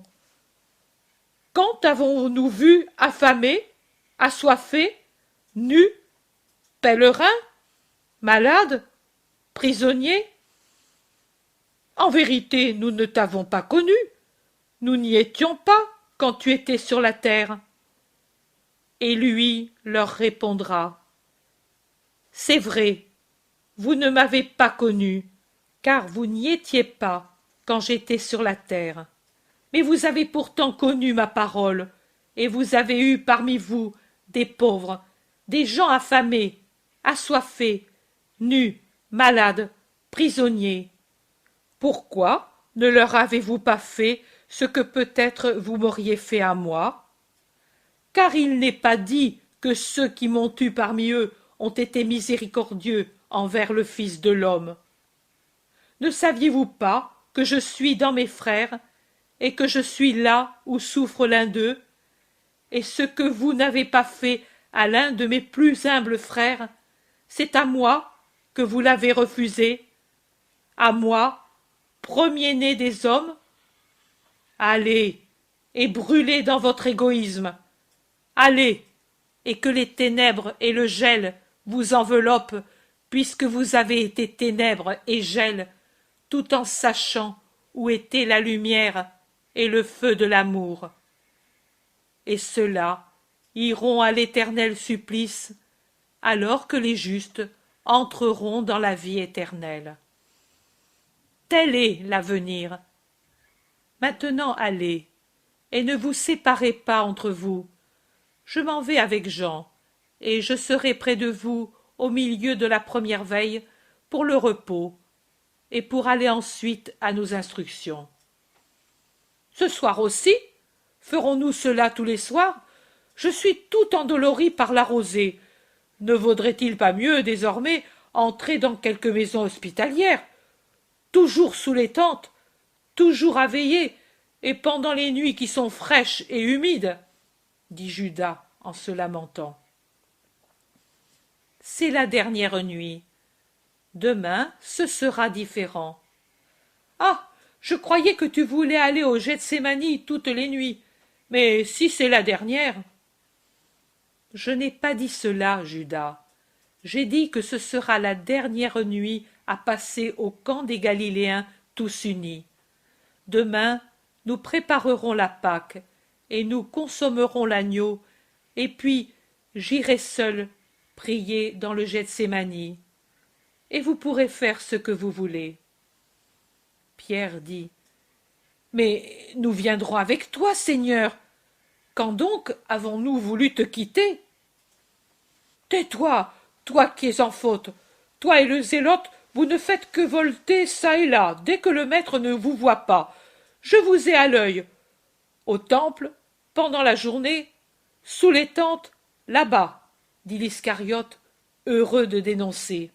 Quand avons-nous vu affamé, assoiffé, nu, pèlerin, malade, prisonnier? En vérité, nous ne t'avons pas connu, nous n'y étions pas quand tu étais sur la terre. Et lui leur répondra: C'est vrai, vous ne m'avez pas connu, car vous n'y étiez pas quand j'étais sur la terre. Mais vous avez pourtant connu ma parole, et vous avez eu parmi vous des pauvres, des gens affamés, assoiffés, nus, malades, prisonniers. Pourquoi ne leur avez-vous pas fait ce que peut-être vous m'auriez fait à moi? Car il n'est pas dit que ceux qui m'ont eu parmi eux ont été miséricordieux envers le Fils de l'homme. Ne saviez-vous pas que je suis dans mes frères, et que je suis là où souffre l'un d'eux? Et ce que vous n'avez pas fait à l'un de mes plus humbles frères, c'est à moi que vous l'avez refusé, à moi, premier-né des hommes? Allez, et brûlez dans votre égoïsme. Allez, et que les ténèbres et le gel vous enveloppent, puisque vous avez été ténèbres et gel, tout en sachant où était la lumière et le feu de l'amour. Et ceux-là iront à l'éternel supplice, alors que les justes entreront dans la vie éternelle. Tel est l'avenir. Maintenant allez, et ne vous séparez pas entre vous. Je m'en vais avec Jean, et je serai près de vous au milieu de la première veille pour le repos, et pour aller ensuite à nos instructions. Ce soir aussi? Ferons-nous cela tous les soirs? Je suis tout endolori par la rosée. Ne vaudrait-il pas mieux, désormais, entrer dans quelque maison hospitalière? Toujours sous les tentes, toujours à veiller, et pendant les nuits qui sont fraîches et humides, dit Judas en se lamentant. C'est la dernière nuit. Demain, ce sera différent. Ah, je croyais que tu voulais aller au Gethsémani toutes les nuits, mais si c'est la dernière. Je n'ai pas dit cela, Judas. J'ai dit que ce sera la dernière nuit à passer au camp des Galiléens tous unis. Demain, nous préparerons la Pâque, et nous consommerons l'agneau, et puis j'irai seul prier dans le Gethsémani, et vous pourrez faire ce que vous voulez. Pierre dit: Mais nous viendrons avec toi, Seigneur. Quand donc avons-nous voulu te quitter? Tais-toi, toi qui es en faute. Toi et le zélote, vous ne faites que volter çà et là, dès que le maître ne vous voit pas. Je vous ai à l'œil. Au temple, pendant la journée, sous les tentes, là-bas, dit l'Iscariote, heureux de dénoncer.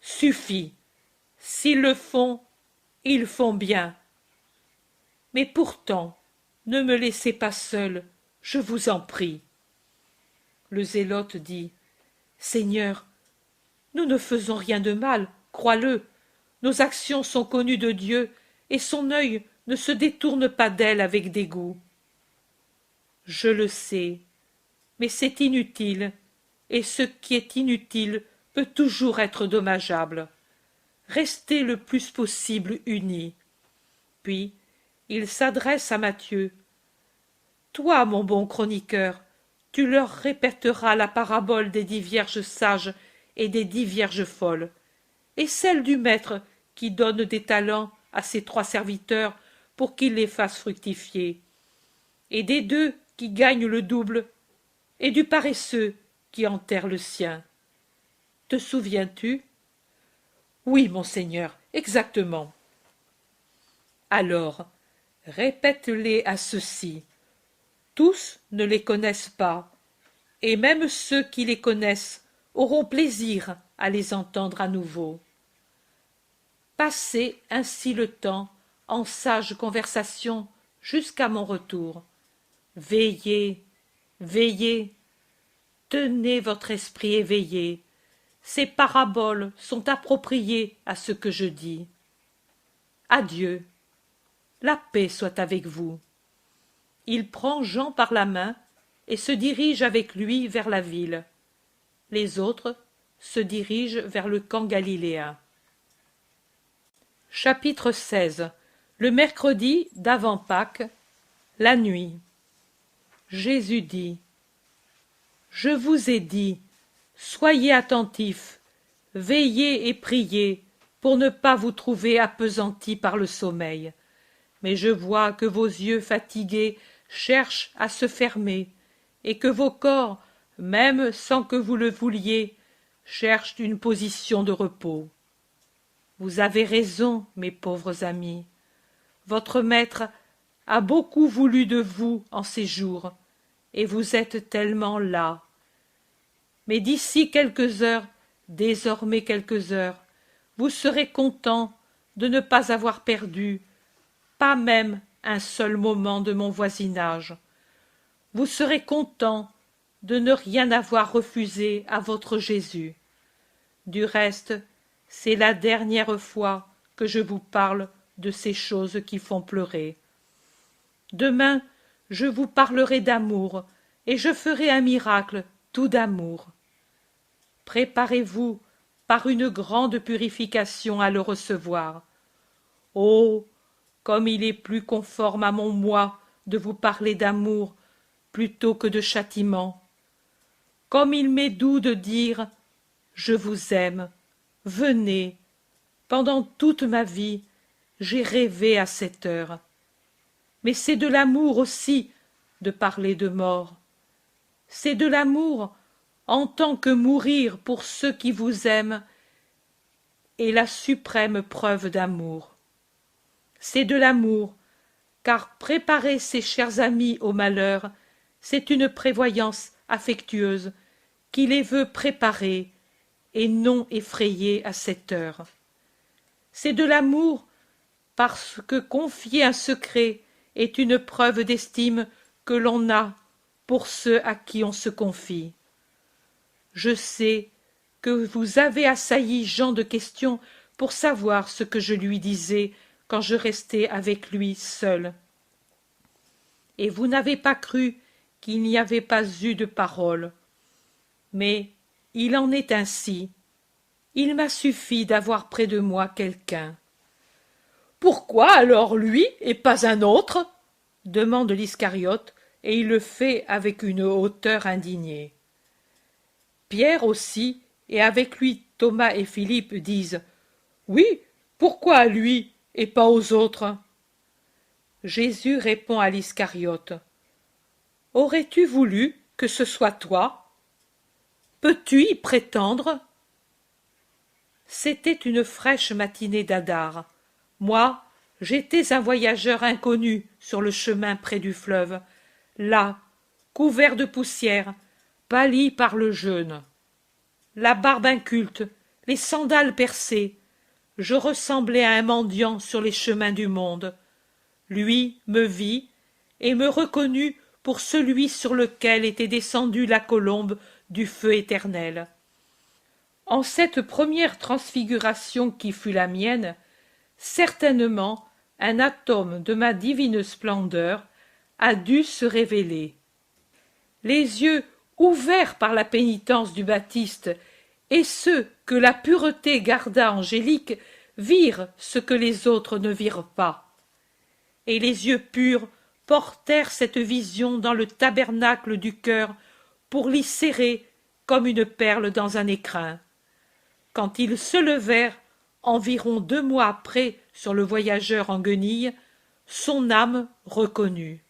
Suffit. S'ils le font, ils font bien. Mais pourtant, ne me laissez pas seul, je vous en prie. Le zélote dit: Seigneur, nous ne faisons rien de mal, crois-le. Nos actions sont connues de Dieu, et son œil ne se détourne pas d'elles avec dégoût. Je le sais, mais c'est inutile, et ce qui est inutile peut toujours être dommageable. Restez le plus possible unis. Puis il s'adresse à Matthieu. Toi, mon bon chroniqueur, tu leur répéteras la parabole des 10 vierges sages et des 10 vierges folles, et celle du maître qui donne des talents à ses 3 serviteurs pour qu'ils les fassent fructifier, et des 2 qui gagnent le double, et du paresseux qui enterre le sien. Te souviens-tu? Oui, monseigneur, exactement. Alors, répète-les à ceux-ci. Tous ne les connaissent pas, et même ceux qui les connaissent auront plaisir à les entendre à nouveau. Passez ainsi le temps en sage conversation jusqu'à mon retour. Veillez, veillez, tenez votre esprit éveillé. Ces paraboles sont appropriées à ce que je dis. Adieu, la paix soit avec vous. Il prend Jean par la main et se dirige avec lui vers la ville. Les autres se dirigent vers le camp galiléen. Chapitre 16. Le mercredi d'avant Pâques, la nuit. Jésus dit: Je vous ai dit, soyez attentifs, veillez et priez pour ne pas vous trouver appesantis par le sommeil. Mais je vois que vos yeux fatigués cherchent à se fermer, et que vos corps, même sans que vous le vouliez, cherchent une position de repos. Vous avez raison, mes pauvres amis. Votre maître a beaucoup voulu de vous en ces jours, et vous êtes tellement las. Mais d'ici quelques heures, désormais quelques heures, vous serez contents de ne pas avoir perdu, pas même un seul moment de mon voisinage. Vous serez contents de ne rien avoir refusé à votre Jésus. Du reste, c'est la dernière fois que je vous parle de ces choses qui font pleurer. Demain, je vous parlerai d'amour, et je ferai un miracle tout d'amour. Préparez-vous par une grande purification à le recevoir. Oh, comme il est plus conforme à mon moi de vous parler d'amour plutôt que de châtiment. Comme il m'est doux de dire « Je vous aime, venez ». Pendant toute ma vie, j'ai rêvé à cette heure. Mais c'est de l'amour aussi de parler de mort. C'est de l'amour en tant que mourir pour ceux qui vous aiment est la suprême preuve d'amour. C'est de l'amour, car préparer ses chers amis au malheur, c'est une prévoyance affectueuse qui les veut préparer et non effrayer à cette heure. C'est de l'amour parce que confier un secret est une preuve d'estime que l'on a pour ceux à qui on se confie. Je sais que vous avez assailli Jean de questions pour savoir ce que je lui disais quand je restais avec lui seul. Et vous n'avez pas cru qu'il n'y avait pas eu de parole. Mais il en est ainsi. Il m'a suffi d'avoir près de moi quelqu'un. Pourquoi alors lui et pas un autre? Demande l'Iscariote, et il le fait avec une hauteur indignée. Pierre aussi, et avec lui Thomas et Philippe disent « Oui, pourquoi à lui et pas aux autres ?» Jésus répond à l'Iscariote « Aurais-tu voulu que ce soit toi? Peux-tu y prétendre ?» C'était une fraîche matinée d'Adar. Moi, j'étais un voyageur inconnu sur le chemin près du fleuve, là, couvert de poussière, pâli par le jeûne. La barbe inculte, les sandales percées, je ressemblais à un mendiant sur les chemins du monde. Lui me vit et me reconnut pour celui sur lequel était descendue la colombe du feu éternel. En cette première transfiguration qui fut la mienne, certainement un atome de ma divine splendeur a dû se révéler. Les yeux ouverts par la pénitence du Baptiste, et ceux que la pureté garda angéliques virent ce que les autres ne virent pas. Et les yeux purs portèrent cette vision dans le tabernacle du cœur pour l'y serrer comme une perle dans un écrin. Quand ils se levèrent, environ 2 mois après, sur le voyageur en guenilles, son âme reconnut.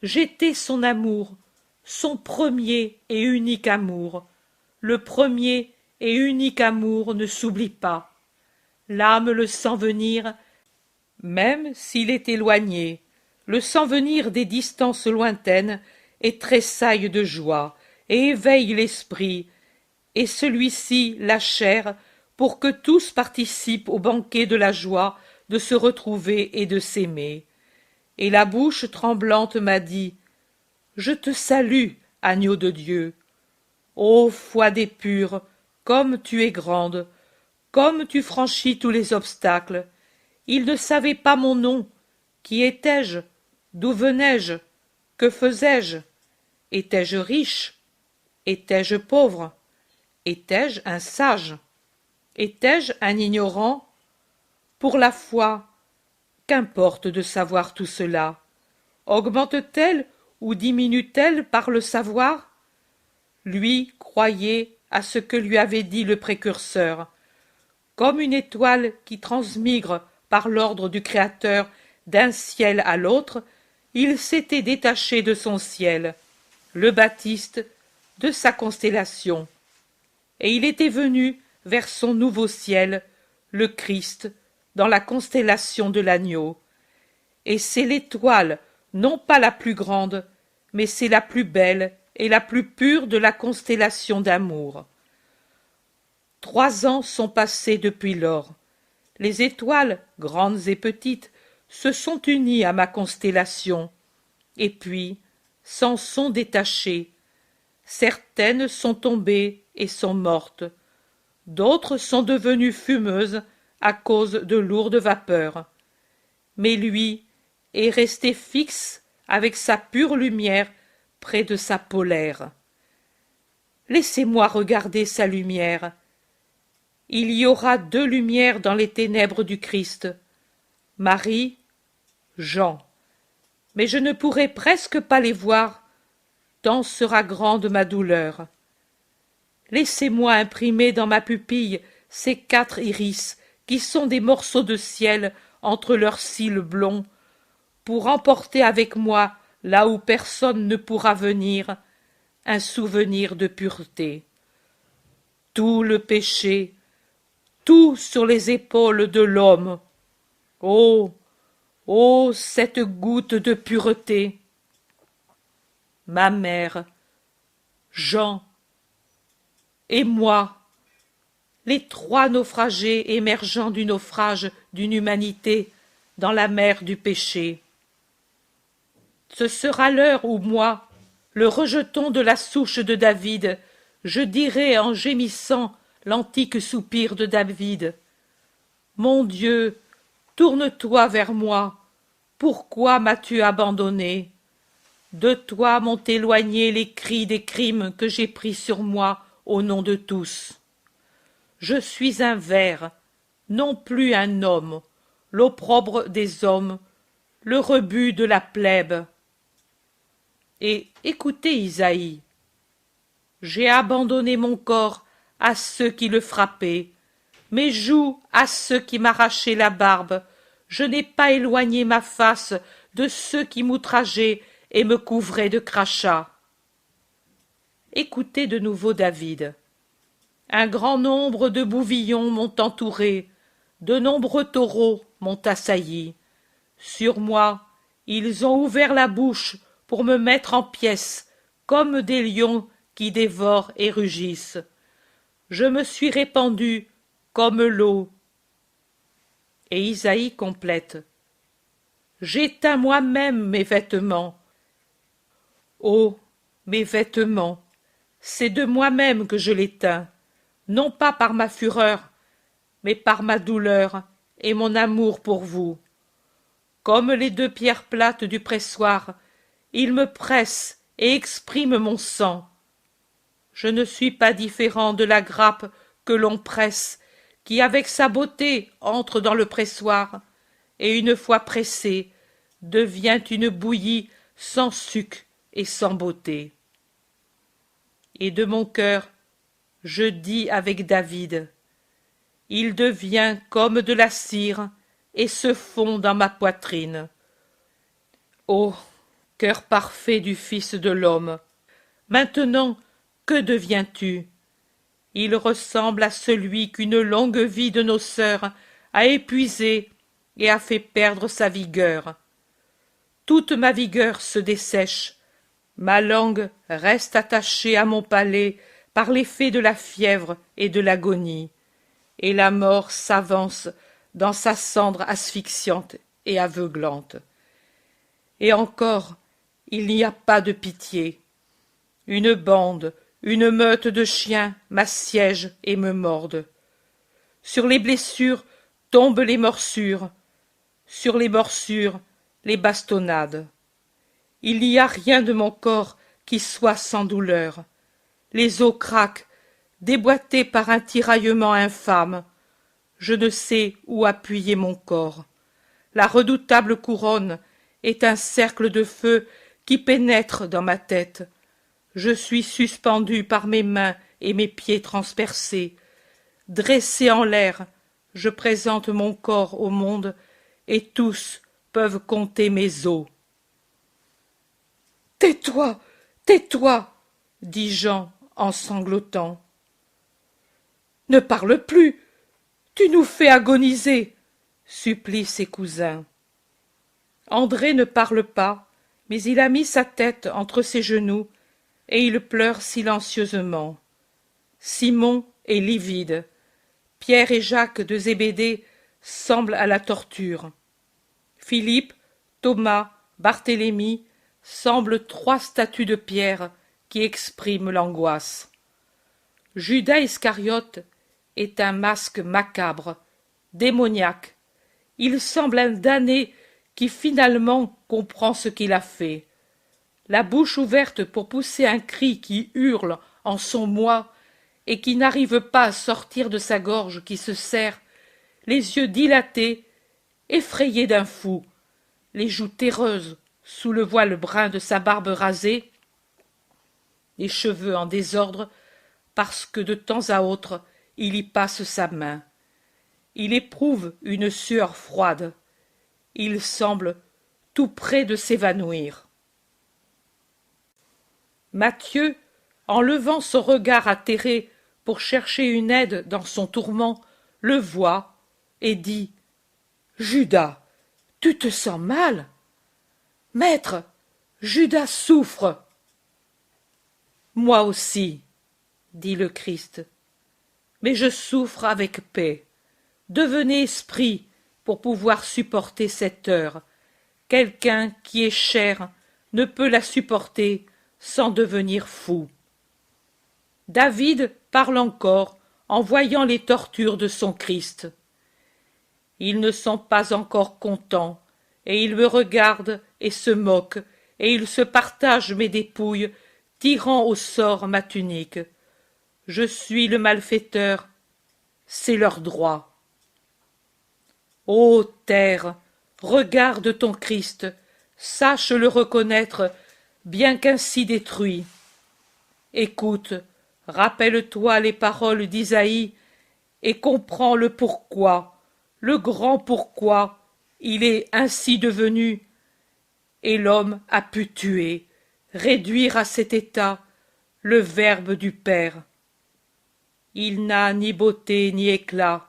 J'étais son amour, son premier et unique amour. Le premier et unique amour ne s'oublie pas. L'âme le sent venir, même s'il est éloigné, le sent venir des distances lointaines et tressaille de joie et éveille l'esprit, et celui-ci la chair pour que tous participent au banquet de la joie de se retrouver et de s'aimer. Et la bouche tremblante m'a dit « Je te salue, agneau de Dieu. Ô foi des purs, comme tu es grande, comme tu franchis tous les obstacles. Il ne savait pas mon nom. Qui étais-je? D'où venais-je? Que faisais-je? Étais-je riche? Étais-je pauvre? Étais-je un sage? Étais-je un ignorant? Pour la foi, qu'importe de savoir tout cela? Augmente-t-elle ou diminue-t-elle par le savoir? Lui croyait à ce que lui avait dit le précurseur. Comme une étoile qui transmigre par l'ordre du Créateur d'un ciel à l'autre, il s'était détaché de son ciel, le Baptiste de sa constellation, et il était venu vers son nouveau ciel, le Christ, dans la constellation de l'agneau. Et c'est l'étoile, non pas la plus grande, mais c'est la plus belle et la plus pure de la constellation d'amour. 3 ans sont passés depuis lors. Les étoiles, grandes et petites, se sont unies à ma constellation, et puis s'en sont détachées. Certaines sont tombées et sont mortes. D'autres sont devenues fumeuses à cause de lourdes vapeurs. Mais lui, et rester fixe avec sa pure lumière près de sa polaire. Laissez-moi regarder sa lumière. Il y aura deux lumières dans les ténèbres du Christ. Marie, Jean. Mais je ne pourrai presque pas les voir, tant sera grande ma douleur. Laissez-moi imprimer dans ma pupille ces quatre iris qui sont des morceaux de ciel entre leurs cils blonds, pour emporter avec moi, là où personne ne pourra venir, un souvenir de pureté. Tout le péché, tout sur les épaules de l'homme. Oh, oh, cette goutte de pureté! Ma mère, Jean, et moi, les trois naufragés émergeant du naufrage d'une humanité dans la mer du péché. Ce sera l'heure où moi, le rejeton de la souche de David, je dirai en gémissant l'antique soupir de David. Mon Dieu, tourne-toi vers moi. Pourquoi m'as-tu abandonné? De toi m'ont éloigné les cris des crimes que j'ai pris sur moi au nom de tous. Je suis un ver, non plus un homme, l'opprobre des hommes, le rebut de la plèbe. Et écoutez Isaïe. J'ai abandonné mon corps à ceux qui le frappaient, mes joues à ceux qui m'arrachaient la barbe. Je n'ai pas éloigné ma face de ceux qui m'outrageaient et me couvraient de crachats. Écoutez de nouveau David. Un grand nombre de bouvillons m'ont entouré, de nombreux taureaux m'ont assailli. Sur moi, ils ont ouvert la bouche pour me mettre en pièces, comme des lions qui dévorent et rugissent. Je me suis répandu comme l'eau. Et Isaïe complète. J'éteins moi-même mes vêtements. Oh, mes vêtements, c'est de moi-même que je l'éteins, non pas par ma fureur, mais par ma douleur et mon amour pour vous. Comme les deux pierres plates du pressoir, ils me pressent et expriment mon sang. Je ne suis pas différent de la grappe que l'on presse, qui avec sa beauté entre dans le pressoir, et une fois pressée, devient une bouillie sans suc et sans beauté. Et de mon cœur, je dis avec David, il devient comme de la cire et se fond dans ma poitrine. Ô cœur parfait du Fils de l'homme, maintenant que deviens-tu? Il ressemble à celui qu'une longue vie de noceur a épuisé et a fait perdre sa vigueur. Toute ma vigueur se dessèche, ma langue reste attachée à mon palais par l'effet de la fièvre et de l'agonie, et la mort s'avance dans sa cendre asphyxiante et aveuglante. Et encore, il n'y a pas de pitié. Une bande, une meute de chiens m'assiègent et me mordent. Sur les blessures tombent les morsures, sur les morsures les bastonnades. Il n'y a rien de mon corps qui soit sans douleur. Les os craquent, déboîtés par un tiraillement infâme. Je ne sais où appuyer mon corps. La redoutable couronne est un cercle de feu qui pénètre dans ma tête. Je suis suspendu par mes mains et mes pieds transpercés. Dressé en l'air, je présente mon corps au monde, et tous peuvent compter mes os. « Tais-toi, tais-toi » dit Jean en sanglotant. « Ne parle plus, tu nous fais agoniser » supplient ses cousins. André ne parle pas, mais il a mis sa tête entre ses genoux et il pleure silencieusement. Simon est livide. Pierre et Jacques de Zébédée semblent à la torture. Philippe, Thomas, Barthélemy semblent trois statues de pierre qui expriment l'angoisse. Judas Iscariote est un masque macabre, démoniaque. Il semble un damné qui finalement comprend ce qu'il a fait. La bouche ouverte pour pousser un cri qui hurle en son moi et qui n'arrive pas à sortir de sa gorge qui se serre, les yeux dilatés, effrayés d'un fou, les joues terreuses sous le voile brun de sa barbe rasée, les cheveux en désordre parce que de temps à autre il y passe sa main. Il éprouve une sueur froide. Il semble tout près de s'évanouir. Matthieu, en levant son regard atterré pour chercher une aide dans son tourment, le voit et dit « Judas, tu te sens mal? Maître, Judas souffre. »« Moi aussi, » dit le Christ, « mais je souffre avec paix. Devenez esprit pour pouvoir supporter cette heure. Quelqu'un qui est chair ne peut la supporter sans devenir fou. » David parle encore en voyant les tortures de son Christ. Ils ne sont pas encore contents, et ils me regardent et se moquent, et ils se partagent mes dépouilles, tirant au sort ma tunique. Je suis le malfaiteur, c'est leur droit. Ô terre, regarde ton Christ, sache le reconnaître, bien qu'ainsi détruit. Écoute, rappelle-toi les paroles d'Isaïe et comprends le pourquoi, le grand pourquoi il est ainsi devenu. Et l'homme a pu tuer, réduire à cet état le Verbe du Père. Il n'a ni beauté ni éclat.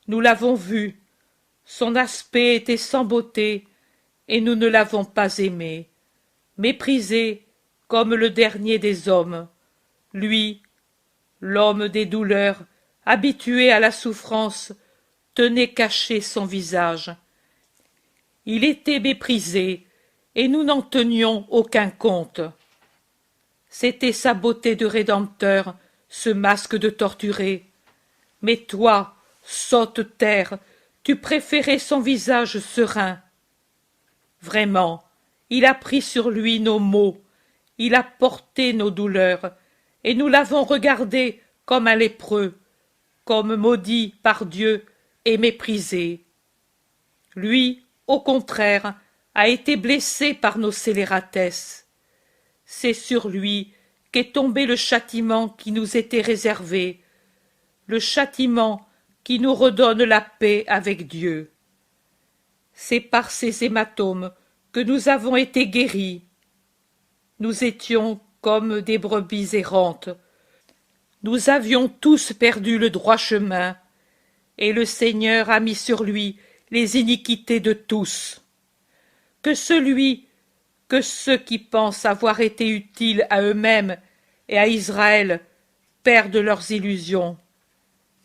Nous l'avons vu. Son aspect était sans beauté, et nous ne l'avons pas aimé. Méprisé comme le dernier des hommes. Lui, l'homme des douleurs, habitué à la souffrance, tenait caché son visage. Il était méprisé, et nous n'en tenions aucun compte. C'était sa beauté de rédempteur, ce masque de torturé. Mais toi, sotte terre, tu préférais son visage serein. Vraiment, il a pris sur lui nos maux, il a porté nos douleurs, et nous l'avons regardé comme un lépreux, comme maudit par Dieu et méprisé. Lui, au contraire, a été blessé par nos scélératesses. C'est sur lui qu'est tombé le châtiment qui nous était réservé, le châtiment qui nous redonne la paix avec Dieu. C'est par ces hématomes que nous avons été guéris. Nous étions comme des brebis errantes. Nous avions tous perdu le droit chemin, et le Seigneur a mis sur lui les iniquités de tous. Que ceux qui pensent avoir été utiles à eux-mêmes et à Israël perdent leurs illusions,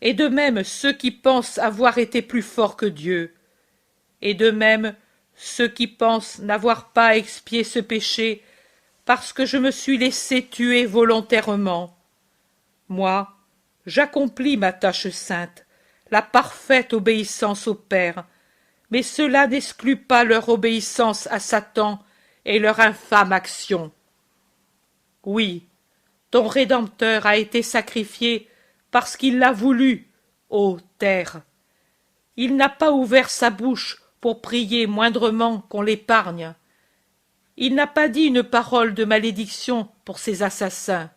et de même ceux qui pensent avoir été plus forts que Dieu, et de même ceux qui pensent n'avoir pas expié ce péché parce que je me suis laissé tuer volontairement. Moi, j'accomplis ma tâche sainte, la parfaite obéissance au Père, mais cela n'exclut pas leur obéissance à Satan et leur infâme action. Oui, ton Rédempteur a été sacrifié parce qu'il l'a voulu, ô terre. Il n'a pas ouvert sa bouche pour prier moindrement qu'on l'épargne. Il n'a pas dit une parole de malédiction pour ses assassins.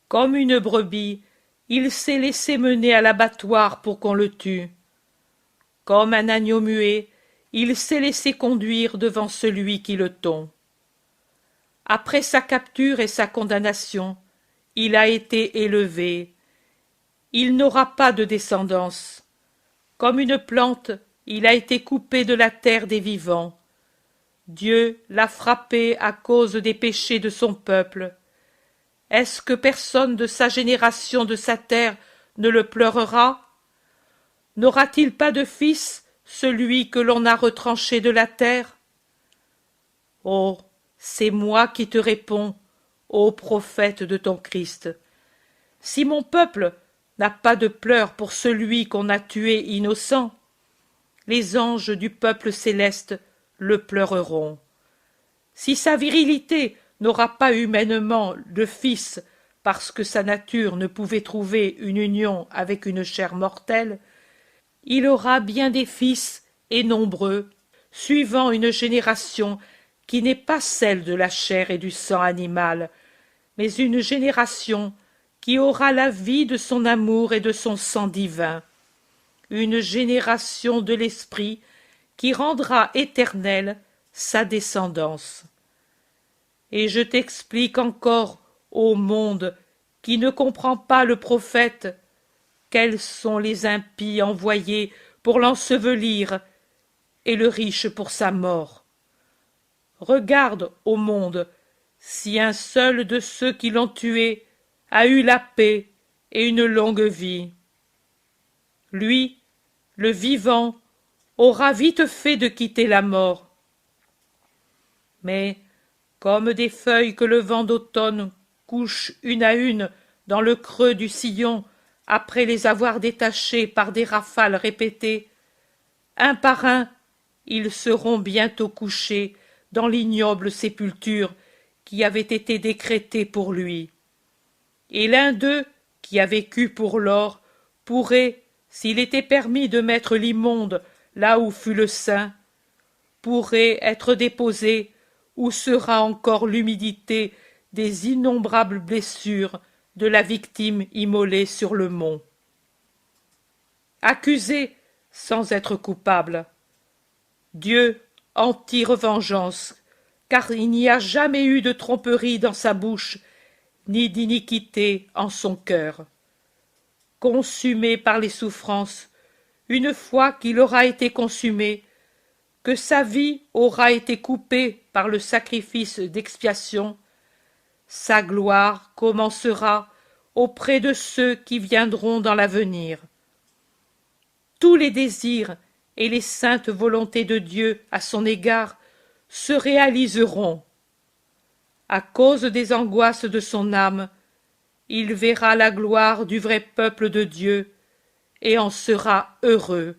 Comme une brebis, il s'est laissé mener à l'abattoir pour qu'on le tue. Comme un agneau muet, il s'est laissé conduire devant celui qui le tond. Après sa capture et sa condamnation, il a été élevé. Il n'aura pas de descendance. Comme une plante, il a été coupé de la terre des vivants. Dieu l'a frappé à cause des péchés de son peuple. Est-ce que personne de sa génération de sa terre ne le pleurera? N'aura-t-il pas de fils, celui que l'on a retranché de la terre? Oh, c'est moi qui te réponds, ô prophète de ton Christ. Si mon peuple n'a pas de pleurs pour celui qu'on a tué innocent, les anges du peuple céleste le pleureront. Si sa virilité n'aura pas humainement de fils parce que sa nature ne pouvait trouver une union avec une chair mortelle, il aura bien des fils et nombreux, suivant une génération qui n'est pas celle de la chair et du sang animal, mais une génération qui aura la vie de son amour et de son sang divin, une génération de l'esprit qui rendra éternelle sa descendance. Et je t'explique encore, ô monde, qui ne comprend pas le prophète, quels sont les impies envoyés pour l'ensevelir et le riche pour sa mort. Regarde, ô monde, si un seul de ceux qui l'ont tué a eu la paix et une longue vie. Lui, le vivant, aura vite fait de quitter la mort. Mais, comme des feuilles que le vent d'automne couche une à une dans le creux du sillon après les avoir détachées par des rafales répétées, un par un, ils seront bientôt couchés dans l'ignoble sépulture qui avait été décrétée pour lui. Et l'un d'eux, qui a vécu pour l'or, pourrait, s'il était permis de mettre l'immonde là où fut le saint, pourrait être déposé où sera encore l'humidité des innombrables blessures de la victime immolée sur le mont. Accusé sans être coupable, Dieu en tire vengeance, car il n'y a jamais eu de tromperie dans sa bouche, ni d'iniquité en son cœur. Consumé par les souffrances, une fois qu'il aura été consumé, que sa vie aura été coupée par le sacrifice d'expiation, sa gloire commencera auprès de ceux qui viendront dans l'avenir. Tous les désirs et les saintes volontés de Dieu à son égard se réaliseront. À cause des angoisses de son âme, il verra la gloire du vrai peuple de Dieu et en sera heureux.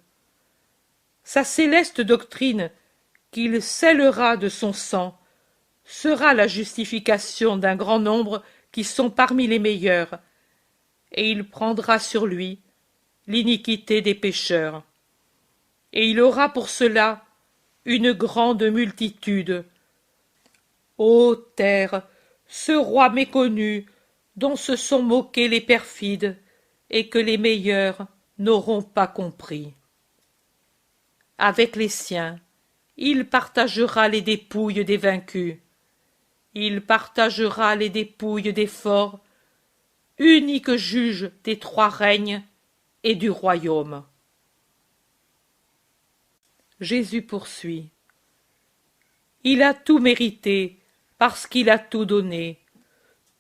Sa céleste doctrine, qu'il scellera de son sang, sera la justification d'un grand nombre qui sont parmi les meilleurs, et il prendra sur lui l'iniquité des pécheurs. Et il aura pour cela une grande multitude. Ô terre, ce roi méconnu, dont se sont moqués les perfides, et que les meilleurs n'auront pas compris. Avec les siens, il partagera les dépouilles des vaincus. Il partagera les dépouilles des forts, unique juge des trois règnes et du royaume. Jésus poursuit. Il a tout mérité, parce qu'il a tout donné.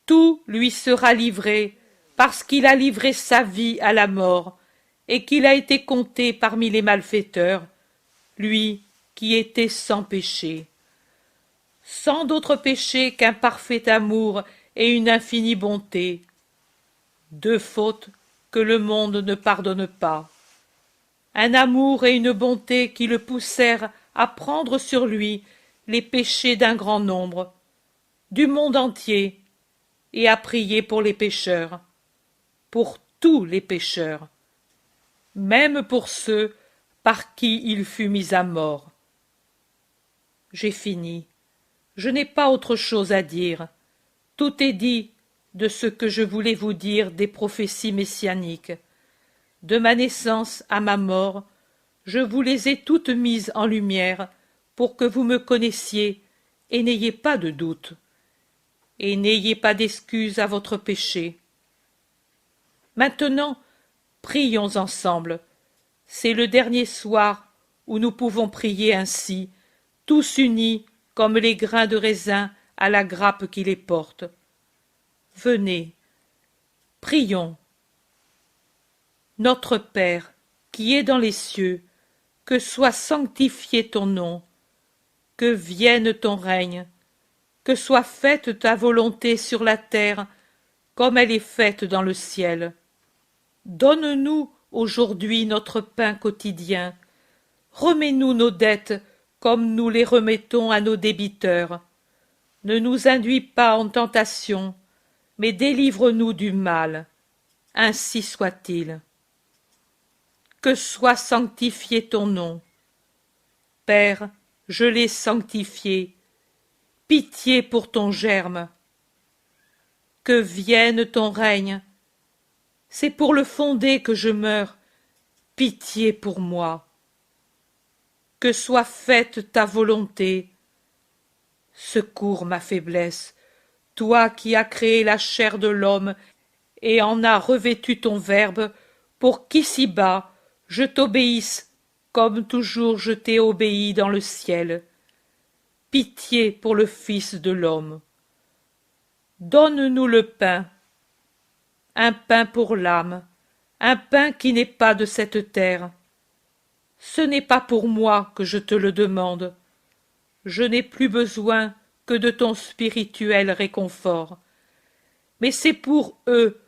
Tout lui sera livré, parce qu'il a livré sa vie à la mort, et qu'il a été compté parmi les malfaiteurs, lui qui était sans péché. Sans d'autre péché qu'un parfait amour et une infinie bonté. Deux fautes que le monde ne pardonne pas. Un amour et une bonté qui le poussèrent à prendre sur lui les péchés d'un grand nombre, du monde entier, et à prier pour les pécheurs, pour tous les pécheurs, même pour ceux par qui il fut mis à mort. J'ai fini. Je n'ai pas autre chose à dire. Tout est dit de ce que je voulais vous dire des prophéties messianiques. De ma naissance à ma mort, je vous les ai toutes mises en lumière pour que vous me connaissiez et n'ayez pas de doute. Et n'ayez pas d'excuse à votre péché. Maintenant, prions ensemble. C'est le dernier soir où nous pouvons prier ainsi, tous unis comme les grains de raisin à la grappe qui les porte. Venez, prions. Notre Père, qui es dans les cieux, que soit sanctifié ton nom, que vienne ton règne, que soit faite ta volonté sur la terre comme elle est faite dans le ciel. Donne-nous aujourd'hui notre pain quotidien. remets-nous nos dettes comme nous les remettons à nos débiteurs. Ne nous induis pas en tentation, mais délivre-nous du mal. Ainsi soit-il. Que soit sanctifié ton nom. Père, je l'ai sanctifié. Pitié pour ton germe. Que vienne ton règne. C'est pour le fonder que je meurs. Pitié pour moi. Que soit faite ta volonté. Secours ma faiblesse, toi qui as créé la chair de l'homme et en as revêtu ton Verbe, pour qu'ici-bas je t'obéisse comme toujours je t'ai obéi dans le ciel. Pitié pour le Fils de l'homme. Donne-nous le pain, un pain pour l'âme, un pain qui n'est pas de cette terre. Ce n'est pas pour moi que je te le demande. Je n'ai plus besoin que de ton spirituel réconfort. Mais c'est pour eux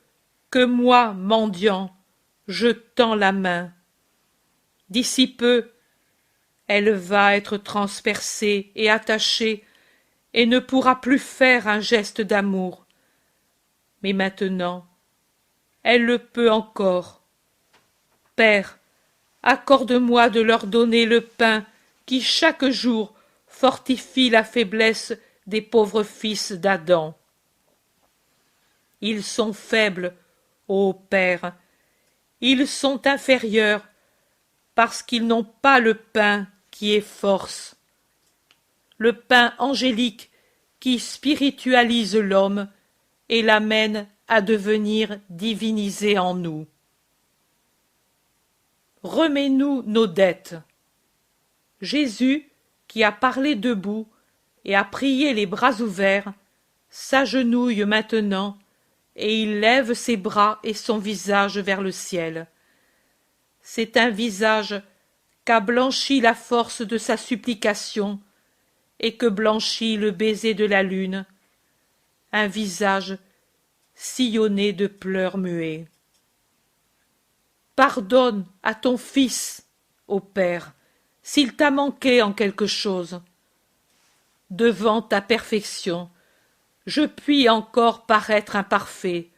que moi, mendiant, je tends la main. D'ici peu, elle va être transpercée et attachée et ne pourra plus faire un geste d'amour. Mais maintenant, elle le peut encore. Père, accorde-moi de leur donner le pain qui chaque jour fortifie la faiblesse des pauvres fils d'Adam. Ils sont faibles, ô Père, ils sont inférieurs, parce qu'ils n'ont pas le pain qui est force, le pain angélique qui spiritualise l'homme et l'amène à devenir divinisé en nous. Remets-nous nos dettes. Jésus, qui a parlé debout et a prié les bras ouverts, s'agenouille maintenant et il lève ses bras et son visage vers le ciel. C'est un visage qu'a blanchi la force de sa supplication et que blanchit le baiser de la lune, un visage sillonné de pleurs muets. Pardonne à ton fils, ô Père, s'il t'a manqué en quelque chose. Devant ta perfection, je puis encore paraître imparfait,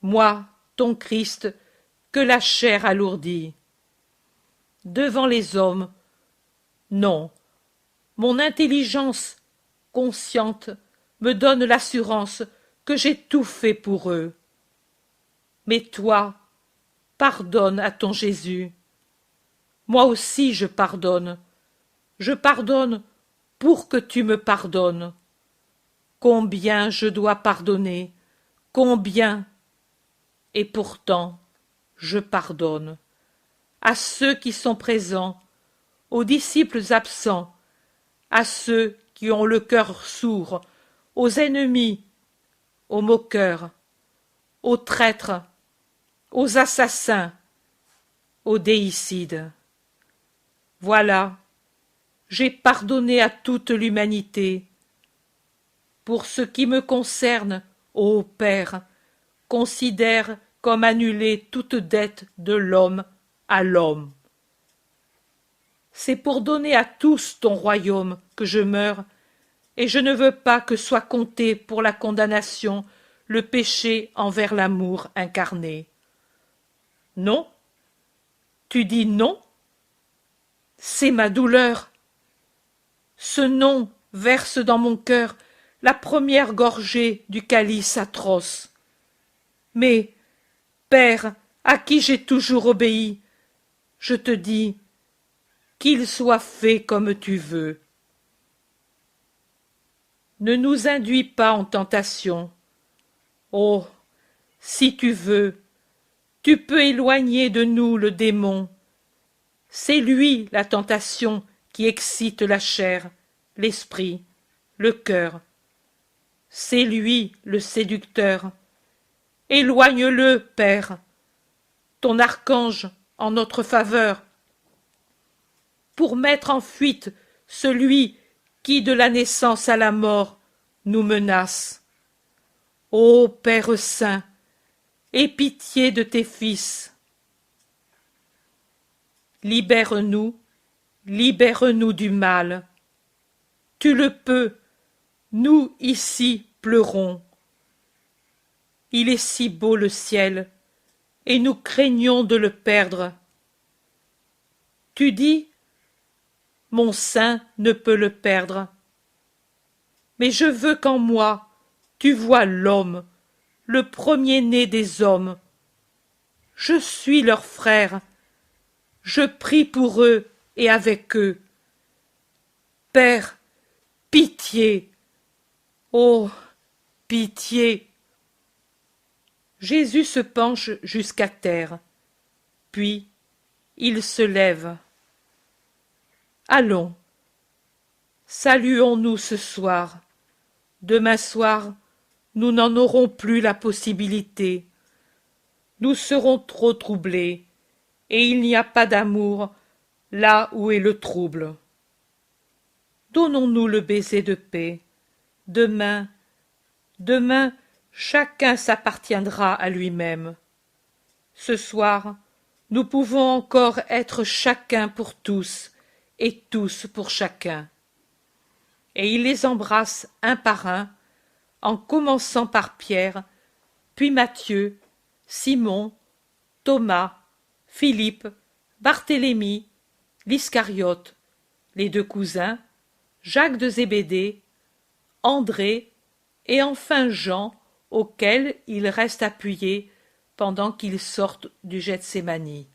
moi, ton Christ, que la chair alourdit. Devant les hommes, non, mon intelligence consciente me donne l'assurance que j'ai tout fait pour eux. Mais toi, pardonne à ton Jésus. Moi aussi je pardonne pour que tu me pardonnes. Combien je dois pardonner, combien, et pourtant je pardonne. À ceux qui sont présents, aux disciples absents, à ceux qui ont le cœur sourd, aux ennemis, aux moqueurs, aux traîtres, aux assassins, aux déicides. Voilà, j'ai pardonné à toute l'humanité. Pour ce qui me concerne, ô Père, considère comme annulée toute dette de l'homme à l'homme. C'est pour donner à tous ton royaume que je meurs, et je ne veux pas que soit compté pour la condamnation le péché envers l'amour incarné. Non? Tu dis non? C'est ma douleur. Ce non verse dans mon cœur la première gorgée du calice atroce. Mais, Père, à qui j'ai toujours obéi, je te dis, qu'il soit fait comme tu veux. Ne nous induis pas en tentation. Oh, si tu veux, tu peux éloigner de nous le démon. C'est lui la tentation qui excite la chair, l'esprit, le cœur. C'est lui le séducteur. Éloigne-le, Père, ton archange en notre faveur, pour mettre en fuite celui qui de la naissance à la mort nous menace. Ô Père saint, aie pitié de tes fils. Libère-nous libère-nous du mal. Tu le peux, nous ici pleurons. Il est si beau le ciel, et nous craignons de le perdre. Tu dis, mon sein ne peut le perdre. Mais je veux qu'en moi, tu vois l'homme, le premier-né des hommes. Je suis leur frère. Je prie pour eux et avec eux. Père, pitié. Oh, pitié. Jésus se penche jusqu'à terre, puis il se lève. Allons, saluons-nous ce soir. Demain soir, nous n'en aurons plus la possibilité. Nous serons trop troublés, et il n'y a pas d'amour là où est le trouble. Donnons-nous le baiser de paix. Demain, chacun s'appartiendra à lui-même. Ce soir, nous pouvons encore être chacun pour tous et tous pour chacun. Et il les embrasse un par un, en commençant par Pierre, puis Matthieu, Simon, Thomas, Philippe, Barthélemy, l'Iscariote, les deux cousins, Jacques de Zébédée, André et enfin Jean, auquel il reste appuyé pendant qu'ils sortent du Gethsémani.